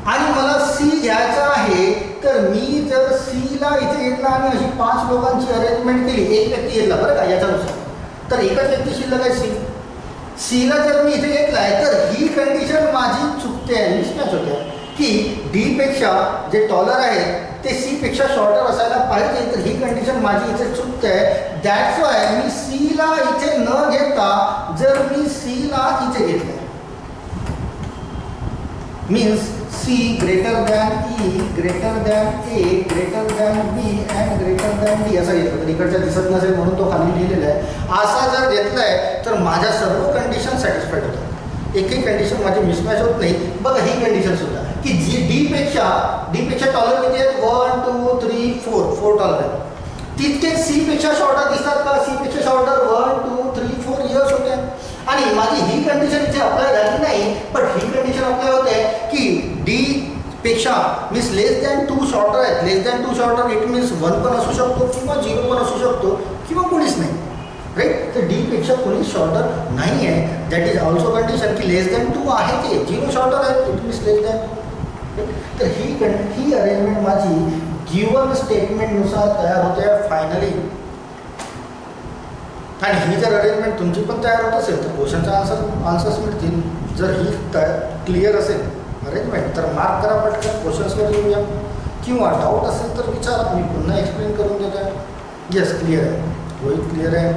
आणि मला सी घ्यायचा आहे, तर मी जर सीला इथे घेतला आणि अशी 5 लोकांची अरेंजमेंट केली, एक व्यक्ती घेतला बरं का याच्यानुसार, तर एकच व्यक्ती शिल्लक आहे सीला जर मी इथे घेतलाय, तर ही कंडिशन माझी चुकते आहे, मिसमॅच होते, की डी पेक्षा जे टॉलर आहेत ते सी पेक्षा शॉर्टर असायला पाहिजे, तर ही कंडिशन माझी इथे चुकते आहे. दॅट्स वाय मी सीला इथे न घेता जर मी सीला इथे घेतलं, means C greater than E, greater than A, greater than B and greater than D असा घेतला. तर इकडच्या दिसत नसेल म्हणून तो खाली लिहिलेला आहे. असा जर घेतलाय तर माझ्या सर्व कंडिशन सॅटिस्फाईड होतात, एकही कंडिशन माझी मिसमॅच होत नाही. बघा ही कंडिशन सुद्धा की जी डी पेक्षा टॉलर किती आहेत, 1 2 3 4 टॉलर आहेत, तितकेच सी पेक्षा शॉर्टर दिसतात का, सी पेक्षा शॉर्टर 1 2 3 4 इयर्स होते. आणि माझी ही कंडिशन इथे अप्लाय झाली नाही, पण ही कंडिशन अप्लाय होते की डी पेक्षा मीन्स लेस दॅन 2 शॉर्टर आहेत, लेस दॅन 2 शॉर्टर इट मीन्स 1 पण असू शकतो किंवा 0 पण असू शकतो किंवा कोणीच नाही, राईट. तर डी पेक्षा कोणीच शॉर्टर नाही आहे, दॅट इज ऑल्सो कंडिशन की लेस दॅन 2 आहे, ते 0 शॉर्टर आहे, इट मीन्स लेस दॅन 2. तर ही अरेंजमेंट माझी गिवन स्टेटमेंटनुसार तयार होते फायनली. आणि ही जर अरेंजमेंट तुमची पण तयार होत असेल तर क्वेश्चनचा आन्सर्स मिळतील. जर ही क्लिअर असेल अरेंजमेंट तर मार्क करा पटकन, क्वेश्चन्सवर येऊया, किंवा डाऊट असेल तर विचारा, मी पुन्हा एक्सप्लेन करून देतो आहे. येस क्लिअर आहे, रोहित क्लिअर आहे,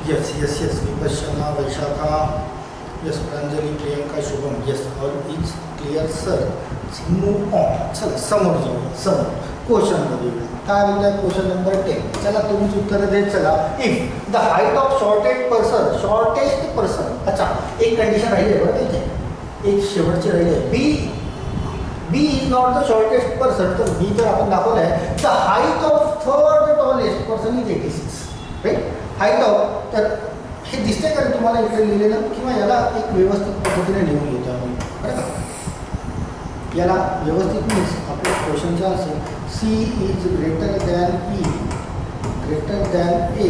yes yes yes, Vipashyana, Vaishakha, yes, Pranjali, Priyanka, Shubham, yes, all is clear sir. Move on, चला समोर जाऊया, समोर क्वेश्चनमध्ये येऊया. काय बोलताय क्वेश्चन नंबर 10. चला तुम्हीच उत्तरं देत चला. If the height of shortest person, अच्छा एक कंडिशन राहिली आहे बरं इथे, एक शेवटची राहिली आहे, B is not the shortest person. तर बी तर आपण दाखवलं आहे, the height of third tallest person is 86, right. Height of, तर हे दिसतंय का तुम्हाला इकडे लिहिलेलं, किंवा याला एक व्यवस्थित पद्धतीने लिहून घेतो आम्ही बरं का. याला व्यवस्थित मीन्स आपल्या क्वेश्चनच्या असेल C is greater than E, greater than A,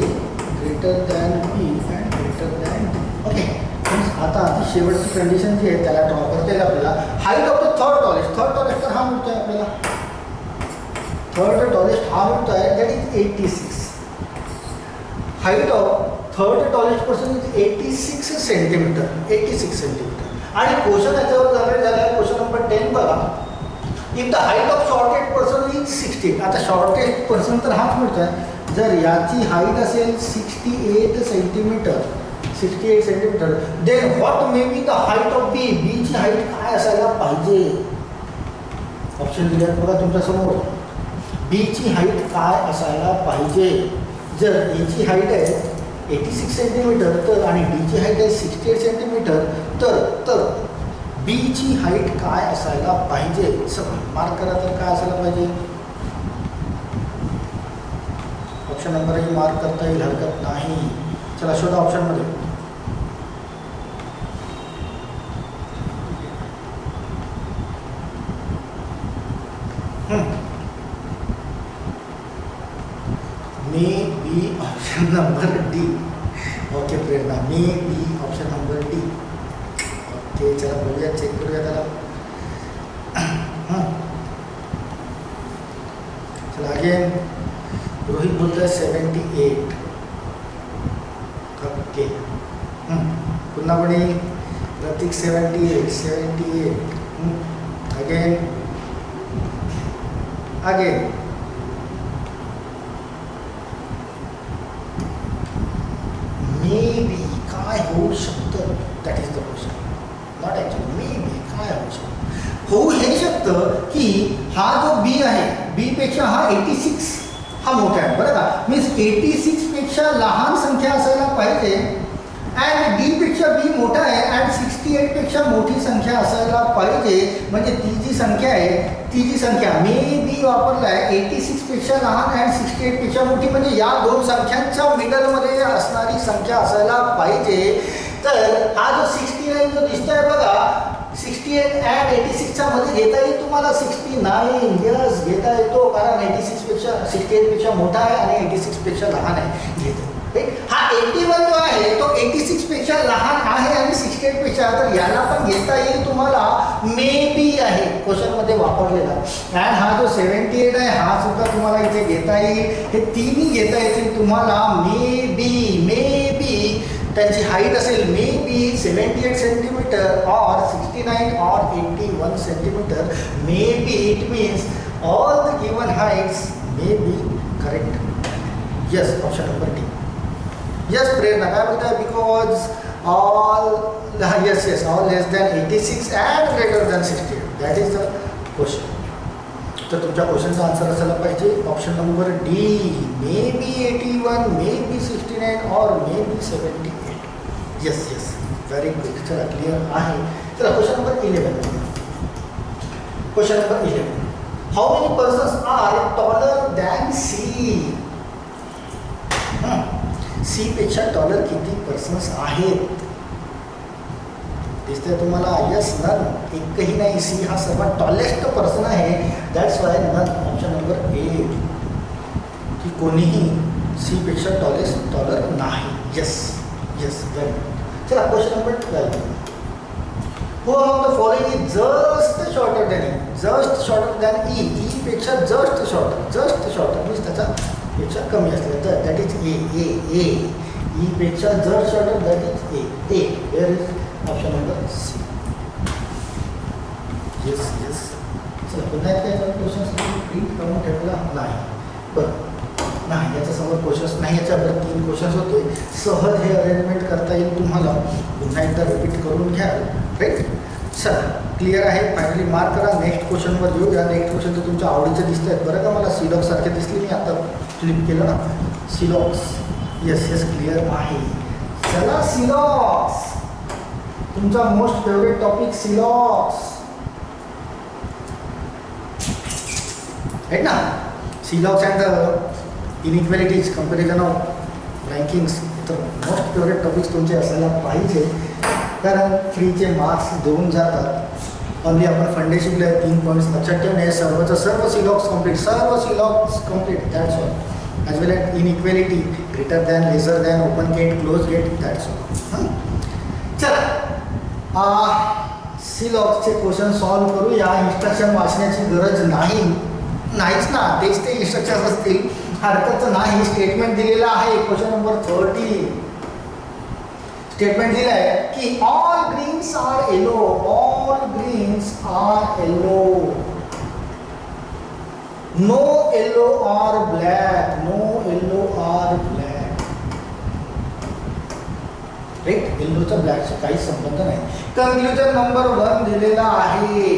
greater than B and greater than D. Okay, means आता ती शेवटची कंडिशन जी आहे त्याला ड्रॉ करता येईल आपल्याला. Height of the third tallest तर हा मिळतो आहे आपल्याला. थर्ड टॉलेस्ट हा मिळतो आहे that is 86. Height of third tallest person is 86 centimetre, 86 centimetre. आणि क्वेश्चन याच्यावर झाला आहे क्वेश्चन नंबर 10 बघा. If the height of shortest person is 16. आता शॉर्टेस्ट पर्सन तर हाच मिळतो आहे. जर याची हाईट असेल 68 centimetre, 68 centimetre, then what may be the height of B. बीची हाईट काय असायला पाहिजे? ऑप्शन दिले आहेत बघा तुमच्या समोर. बीची हाईट काय असायला पाहिजे? जर एची हाईट आहे 86 सेंटीमीटर तर आणि डीची हाईट आहे 68 सेंटीमीटर तर बीची हाईट काय असायला पाहिजे? सगळं मार्क करा. तर काय असायला पाहिजे? ऑप्शन नंबरही मार्क करता येईल, हरकत नाही. चला शोधा ऑप्शनमध्ये. May be option number D. Okay Prerna, may be option number D. Okay चला बघूया, चेक करूया त्याला. चला अगेन रोहित बोलतो आहे 78. ओके पुन्हा कोणी? प्रतीक 78, 78. अगेन अगेन मे बी काय होऊ शकतं? That is the question. Not actually may be काय होऊ शकतं? होऊ हे शकतं की हा जो बी आहे, बी पेक्षा हा 86 हा मोठा आहे बरं का. मीन्स 86 पेक्षा लहान संख्या असायला पाहिजे अँड डी पेक्षा बी मोठा आहे अँड 68 पेक्षा मोठी संख्या असायला पाहिजे. म्हणजे ती जी संख्या आहे, ती जी संख्या मे बी वापरला आहे 86 पेक्षा लहान अँड 68 पेक्षा मोठी, म्हणजे या दोन संख्यांच्या मिडलमध्ये असणारी संख्या असायला पाहिजे. तर हा जो 69 जो दिसतोय बघा, 68 अँड 86च्या मध्ये घेता येईल तुम्हाला 69. यस घेता येतो, कारण 86 पेक्षा 68 पेक्षा मोठा आहे आणि 86 पेक्षा लहान आहे. घेतो. हा 81 जो आहे तो 86 पेक्षा लहान आहे आणि 68 पेक्षा, तर याला पण घेता येईल तुम्हाला. मे बी आहे क्वेश्चन मध्ये वापरलेला. अँड हा जो 78 आहे हा सुद्धा तुम्हाला इथे घेता येईल. हे तिन्ही घेता येतील तुम्हाला. मे बी त्यांची हाईट असेल मे बी 78 सेंटीमीटर और 69 और 81 centimetre. May be it means all the given heights may be correct. Yes option number D. Yes Prerna काय बोलताय? Because all yes all less than 86 and greater than 68. That is the question. तर तुमच्या क्वेश्चनचा आन्सर असायला पाहिजे option number D. May be 81, may be 69 और may be 78. Yes very good. चला क्लिअर आहे. चला question number 11. Question number 11. How many persons are taller than C? C पेक्षा टॉलर किती पर्सन्स आहेत? दिसतंय तुम्हाला? Yes none. एकही नाही. सी हा सर्वात टॉलेस्ट पर्सन आहे. That's why none. Option number A की कोणीही सी पेक्षा टॉलर नाही. Yes very good. चला question number 12. Who among the following is just shorter than E? Just shorter than E. E पेक्षा जस्ट शॉर्टर मीन्स त्याचा पेक्षा कमी असले तर दॅट इज ए. ई पेक्षा just shorter that is A. Where is option number C. Yes चला पुन्हा एकदा क्वेश्चन प्रिंट करून ठेवला नाही. बरं नाही, याच्यासमोर क्वेश्चन्स नाही. याच्यावर 3 क्वेश्चन्स होते. सहज हे अरेंजमेंट करता येईल तुम्हाला. पुन्हा एकदा रिपीट करून घ्या. राईट. चला क्लिअर आहे. फायनली मार्क करा. नेक्स्ट क्वेश्चनवर येऊ. या नेक्स्ट क्वेश्चन तर तुमच्या आवडीचे दिसत आहेत बरं का. मला सिलॉक्स सारखे दिसले. मी आता फ्लिप केलं ना सिलॉक्स. यस क्लिअर आहे. चला सिलॉक्स, तुमचा मोस्ट फेवरेट टॉपिक सिलॉक्स राईट ना. सिलॉक्स अँड द इनइक्वॅलिटीज, कंपॅरिझन ऑफ रँकिंग्स, तर मोस्ट फेवरेट टॉपिक्स तुमचे असायला पाहिजे. कारण फ्रीचे मार्क्स देऊन जातात. ऑनली आपण फंडे शिकले 3 पॉईंट्स लक्षात ठेवणे. सर्व सिलॉक्स complete that's all. As well as inequality greater than lesser than open gate close gate that's all. चला सिलॉक्सचे क्वेश्चन सॉल्व करू. या इन्स्ट्रक्शन वाचण्याची गरज नाहीच ना, तेच ते इन्स्ट्रक्शन असतील, हरकत नाही. स्टेटमेंट दिलेलं आहे क्वेश्चन नंबर 30. स्टेटमेंट दिलं आहे की all greens are yellow, all greens are yellow, no yellow are black, no yellow are black. Right, येल्लोचा ब्लॅकचा काही संबंध नाही. कन्क्लुजन नंबर 1 दिलेला आहे.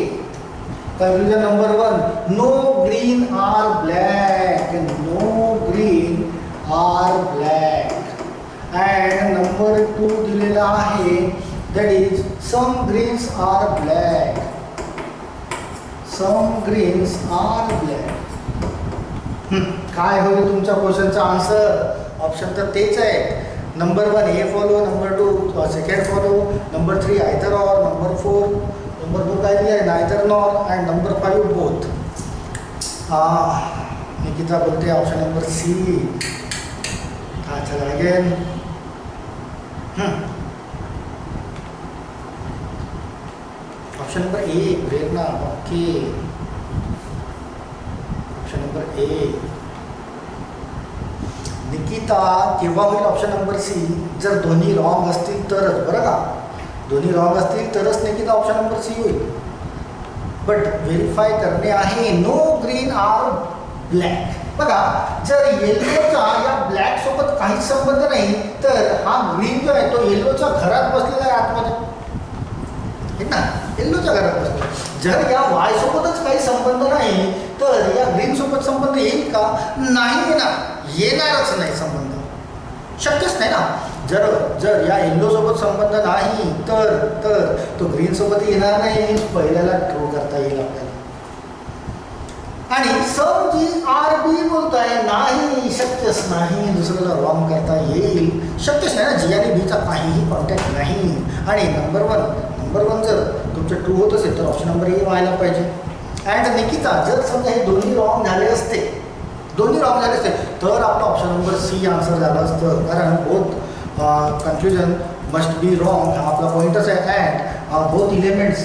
Conclusion number 1, no green are black, no green are black. And number 2 दिलेला आहे, that is some greens are black, some greens are black. काय होईल तुमच्या क्वेश्चनचा आन्सर? ऑप्शन तर तेच आहे. Number 1 A follow, number 2 second follow, number 3 either or, number 4 काय दिलं आहे neither nor, and number 5 both. Nikita बोलते ऑप्शन नंबर सी. चला अगेन. ऑप्शन नंबर ए, प्रेरणा. ओके, ऑप्शन नंबर ए. निकिता केव्हा होईल ऑप्शन नंबर सी? जर दोन्ही रॉंग असतील तरच, बरं का? दोन्ही रॉंग असतील तरच निकिता ऑप्शन नंबर सी होईल. बट व्हेरीफाय करणे आहे. No green are black. बघा, जर येल्लोचा या ब्लॅक सोबत काहीच संबंध नाही तर हा ग्रीन जो आहे तो येल्लोच्या घरात बसलेला आहे आतमध्ये, ठीक ना? येल्लोच्या घरात बसलेला. जर या वाय सोबतच काही संबंध नाही तर या ग्रीन सोबत संबंध येईल का? नाही येणारच नाही संबंध, शक्यच नाही ना. जर या येल्लो सोबत संबंध नाही तर तो ग्रीन सोबत येणार नाही. पहिल्याला ट्रू करता येईल आपल्याला. आणि सम जी आर बी बोलताय, नाही, शक्यच नाही. दुसऱ्याला रॉंग करता येईल, शक्यच नाही ना. जी आणि बीचा काहीही कॉन्टॅक्ट नाही. आणि नंबर वन जर तुमचं ट्रू होत असेल तर ऑप्शन नंबर ए व्हायला पाहिजे. अँड निकिता, जर समजा हे दोन्ही रॉंग झाले असते तर आपला ऑप्शन नंबर सी आन्सर झालं असतं. कारण both confusion must be wrong, हा आपला पॉईंटच आहे. And both elements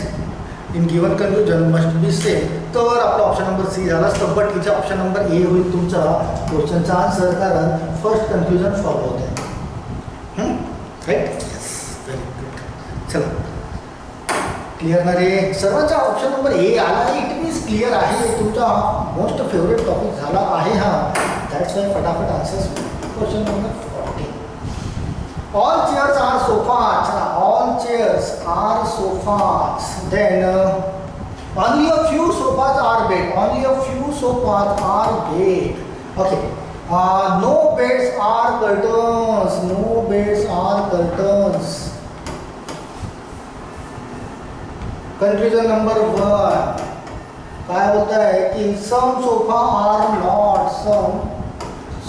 in given confusion must be same, तर आपला ऑप्शन नंबर सी झाला असतं. बट इथे ऑप्शन नंबर ए होईल तुमचा क्वेश्चनचा आन्सर, कारण फर्स्ट कन्फ्युजन सॉल्व्ह होत आहे. Right, very good. चला, क्लिअर ना रे? सर्वांचा ऑप्शन नंबर ए आला, इट मीन्स क्लिअर आहे. तुमचा मोस्ट फेवरेट टॉपिक झाला आहे हा. दॅट्स वाय फटाफट answers. Question number 40. All chairs are sofas. All chairs are sofas. Then only a few sofas are bed. Only a few sofas are bed. Okay. No beds are curtains. No beds are curtains. Conclusion number 1. काय होता है कि some sofa are not. Some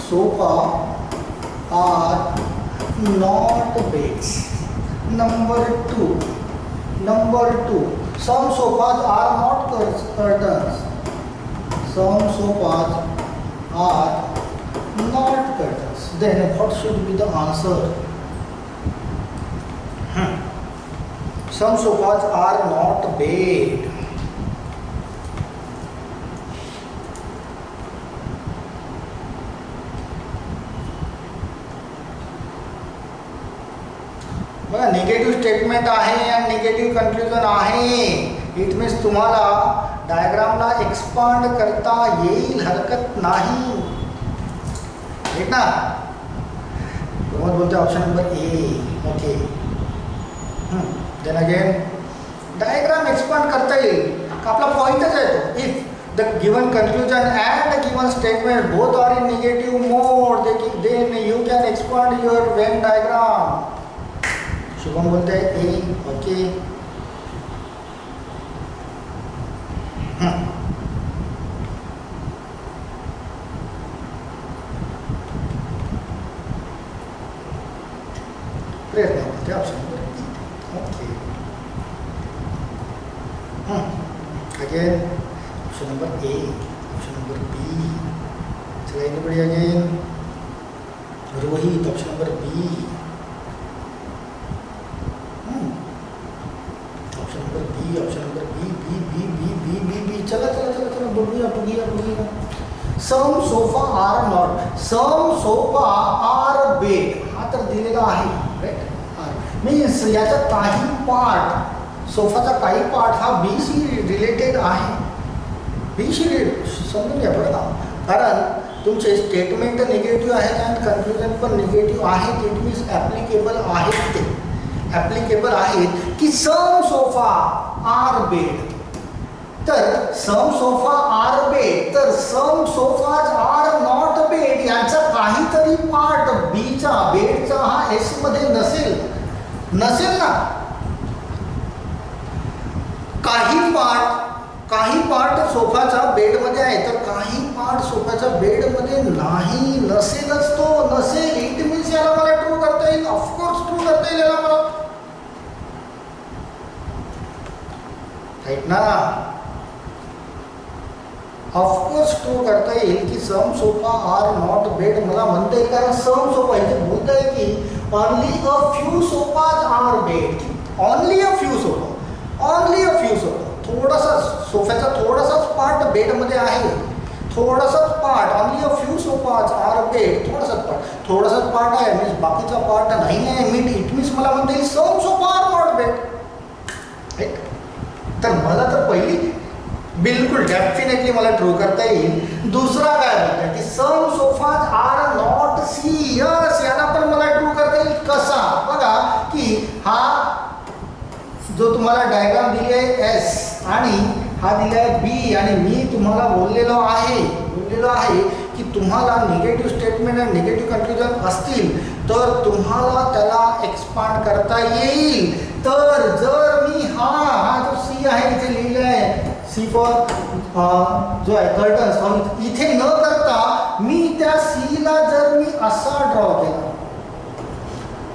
sofa are not beds. Number 2. Some sofas are not curtains. Some sofas are not curtains. Then what should be the answer? Some sofas are not bed. बघा, निगेटिव्ह स्टेटमेंट आहे आणि निगेटिव्ह कन्क्लुजन आहे. इट मीन्स तुम्हाला डायग्रामला एक्सपांड करता येईल, हरकत नाही, ठीक ना? प्रमोद बोलते option number A. Okay. Then again diagram expand करता येईल, आपला पॉइंटच आहे तो. If the given conclusion and given statement both are in negative mode, then you can expand your Venn diagram. Shubham बोलते हैं ए. ओके. प्रेरणा बोलते option number B. Okay. Again option number A, option number B. चला anybody again, Rohit option number B, option number B, option number B B B B B B B. चला चला चला चला बघूया बघूया बघूया। Some sofa are not, some sofa are bed, हा तर दिलेला आहे राईट। मीन्स याचा काही पार्ट, सोफाचा काही पार्ट हा बी शी रिलेटेड आहे, बी शी समजून घ्या बरं का, कारण तुमचे स्टेटमेंट निगेटिव्ह आहेत आणि कन्क्लुजन पण निगेटिव्ह आहेत, इट मीन्स ॲप्लिकेबल आहेत, ते ॲप्लिकेबल आहेत की सम सोफा आर बेड। तर सम सोफा आर बेड, तर सम सोफाज आर नॉट बेड, यांचा काहीतरी पार्ट बीचा, बेडचा हा एस मध्ये नसेल, नसेल ना। काही पार्ट सोफाचा बेडमध्ये आहे, तर काही पार्ट सोफाच्या बेडमध्ये नाही, नसेलच, तो नसेल, इट मीन्स याला मला ट्रू करता येईल, ऑफकोर्स ट्रू करता येईल याला मला, राईट ना, ऑफकोर्स ट्रू करता येईल की सम सोफा आर नॉट बेड मला म्हणता येईल, कारण सम सोफा इथे बोलत आहे की only a few sofas are bed, only a few sofa, only a few sofa, थोडासा सोफ्याचा थोडासाच पार्ट बेडमध्ये आहे, थोडासाच part, only a few sofas are bed, थोडासाच पार्ट आहे, मीन्स बाकीचा पार्ट नाही आहे, इट मीन्स मला म्हणता येईल some sofa are not bed, right. तर मला तर पहिली बिलकुल डेफिनेटली मला ट्रू करता येईल। दुसरा काय म्हणतात की some sofas are not C, yes, याला पण मला ट्रू करता येईल, कसा बघा की हा जो तुम्हाला डायग्राम दिली आहे एस आणि हा दिला आहे बी, आणि मी तुम्हाला बोललेलो आहे की तुम्हाला निगेटिव्ह स्टेटमेंट आणि निगेटिव्ह कन्क्लुजन असतील तर तुम्हाला त्याला एक्सपांड करता येईल। तर जर मी हा जो सी आहे इथे लिहिलं आहे, सी फॉर जो आहे कर्टन्स, इथे न करता मी त्या सीला जर मी असा ड्रॉ केला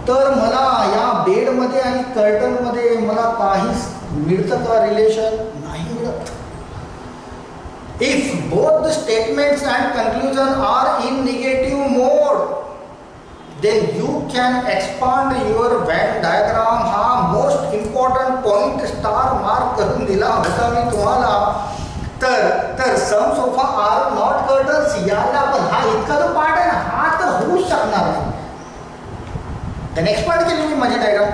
तर मला या बेडमध्ये आणि कर्टनमध्ये मला काहीच मिळतं का रिलेशन? नाही मिळत। If both the statements and conclusion R in negative mode then you can expand your Venn diagram, हा most important point star mark करून दिला होता मी तुम्हाला। तर सम सोफा आर नॉट कर्टन्स, याला पण हा इतका जो पार्ट आहे ना, हा तर होऊच शकणार नाही, त्याने एक्सपांड केली मी माझी डायग्राम।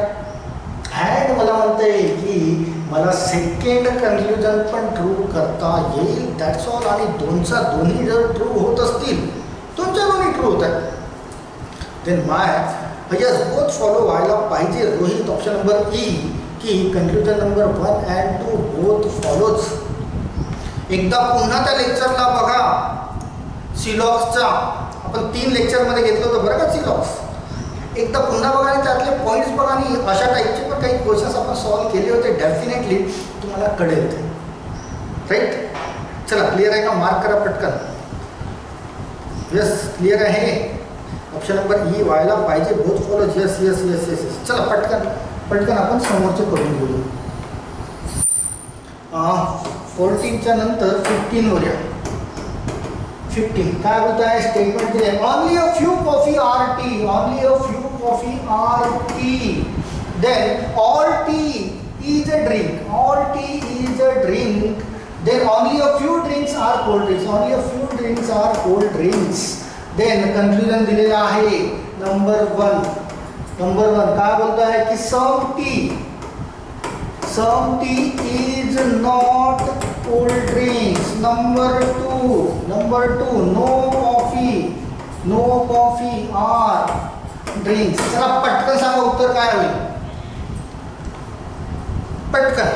अँड मला म्हणते की मला सेकंड कन्क्लुजन पण ट्रू करता येईल, दॅट्स ऑल। आणि दोन्ही जर ट्रू होत असतील, तुमच्या दोन्ही ट्रू होत आहेत, then my yes both follow व्हायला पाहिजे। रोहित ऑप्शन नंबर ई की conclusion number 1 and 2 both follows। एकदा पुन्हा त्या लेक्चरला बघा, सिलॉक्सचा आपण 3 लेक्चरमध्ये घेतलं होतं बरं का सिलॉक्स, एकदा पुन्हा बघा आणि त्यातले पॉईंट्स बघा आणि अशा टाईपचे पण काही क्वेश्चन्स आपण सॉल्व्ह केले होते, डेफिनेटली तुम्हाला कळेल ते, राईट। चला क्लिअर आहे का? मार्क करा पटकन, यस क्लिअर आहे। ऑप्शन नंबर ई व्हायला पाहिजे, both follows, yes yes yes yes yes. चला पटकन आपण समोरचे करून घेऊ। 14च्या नंतर 15 वर या। 15 काय बोलत आहे? स्टेटमेंट दिले only a few coffee are tea, only a few coffee are tea, then all tea is a drink, all tea is a drink, then only a few drinks are cold drinks, only a few drinks are cold drinks. Then conclusion दिलेला आहे नंबर 1 काय बोलतो आहे की some tea is not cold drinks. Number 2 no coffee are drinks. चला पटकन सांगा उत्तर काय होईल, पटकन।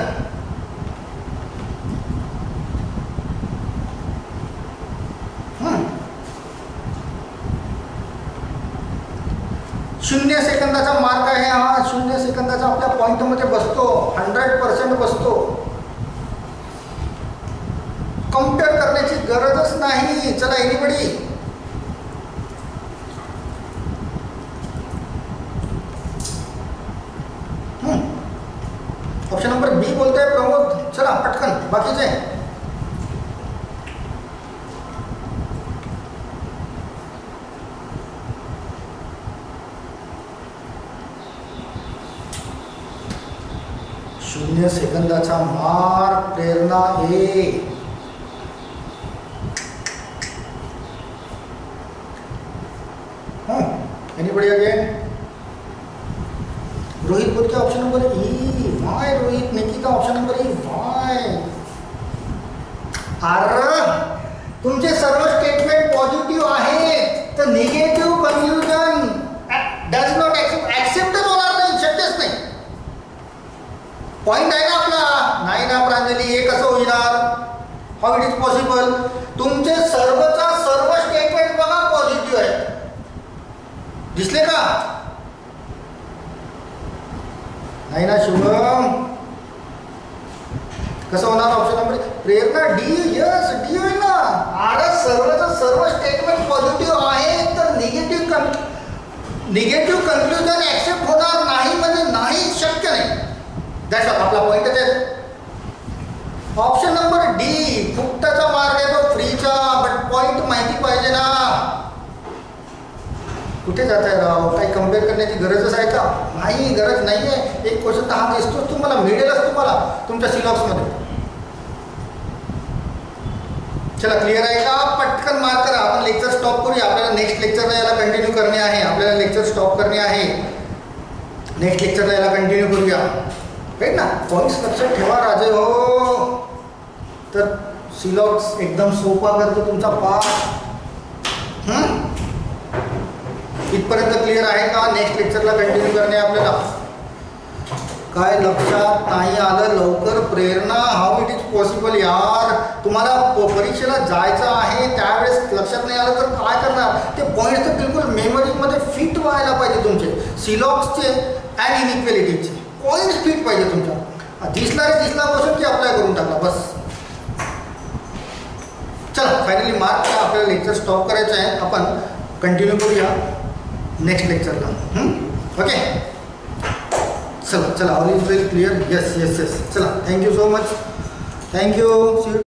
शून्य सेकंदाचा मार्क आहे हा, 0 सेकंदाचा आपल्या पॉइंटमध्ये बसतो, 100% बसतो, कम्पेअर करण्याची गरजच नाही। चला एनीबडी, ऑप्शन नंबर बी बोलतोय प्रमोद, चला पटकन बाकीचे 0 सेकंदाचा mark. Prerna A. Anybody again? Rohit बोलके option number E. Why Rohit? Nikita option number E. Why? अरे तुमचे सर्व स्टेटमेंट पॉझिटिव्ह आहेत तर निगेटिव्ह कन्क्लुजन डज नॉट ऍक्सेप्टच होणार नाही, शक्यच नाही. पॉइंट आहे ना आपला? नाही ना प्रांजली, हे कसं होणार? How it is possible? तुमचे सर्वचा सर्व स्टेटमेंट बघा पॉझिटिव्ह आहे, दिसले का? नाही ना शुभम, कसं होणार? ऑप्शन नंबर प्रेरणा डी. यस डी होईल ना. अरे सर्वचा सर्व स्टेटमेंट पॉझिटिव्ह आहे तर निगेटिव्ह कन्क्लुजन ऍक्सेप्ट होणार नाही म्हणजे नाही, शक्य नाही. दॅट्स ऑल, आपला पॉइंटच आहे. ऑप्शन नंबर डी फुकटाचा मार्ग आहे तो, फ्रीचा. बट पॉइंट माहिती पाहिजे ना. कुठे जात आहे राव? काही कम्पेअर करण्याची गरजच आहे का? नाही, गरज नाही आहे. एक क्वेश्चन तर हा दिसतोच तुम्हाला, मिळेलच तुम्हाला तुमच्या सिलॉक्समध्ये. चला, क्लिअर आहे का? पटकन मार्क करा. आपण लेक्चर स्टॉप करूया. आपल्याला नेक्स्ट लेक्चरला याला कंटिन्यू करणे आहे. आपल्याला लेक्चर स्टॉप करणे आहे. नेक्स्ट लेक्चरला याला कंटिन्यू करूया, राईट ना? पॉईंट्स लक्षात ठेवा राजे हो. तर सिलॉक्स एकदम सोपा करतो तुमचा पाठ. इथपर्यंत क्लिअर आहे का? नेक्स्ट लेक्चरला कंटिन्यू करणे आपल्याला. काय लक्षात नाही आलं लवकर? प्रेरणा, हाऊ इट इज पॉसिबल यार? तुम्हाला परीक्षेला जायचं आहे त्यावेळेस लक्षात नाही आलं तर काय करणार? ते पॉईंट्स तर बिलकुल मेमरीमध्ये फिट व्हायला पाहिजे तुमचे. सिलॉक्सचे अँड इनइक्वेलिटीचे पॉईंट्स फिट पाहिजे तुमच्या. दिसला क्वेश्चन की अप्लाय करून टाकला बस. चला, फायनली मार्क करा. आपल्याला लेक्चर स्टॉप करायचं आहे. आपण कंटिन्यू करूया नेक्स्ट लेक्चरला. ओके, चला. All is well clear? Yes. चला, थँक्यू सो मच. थँक्यू.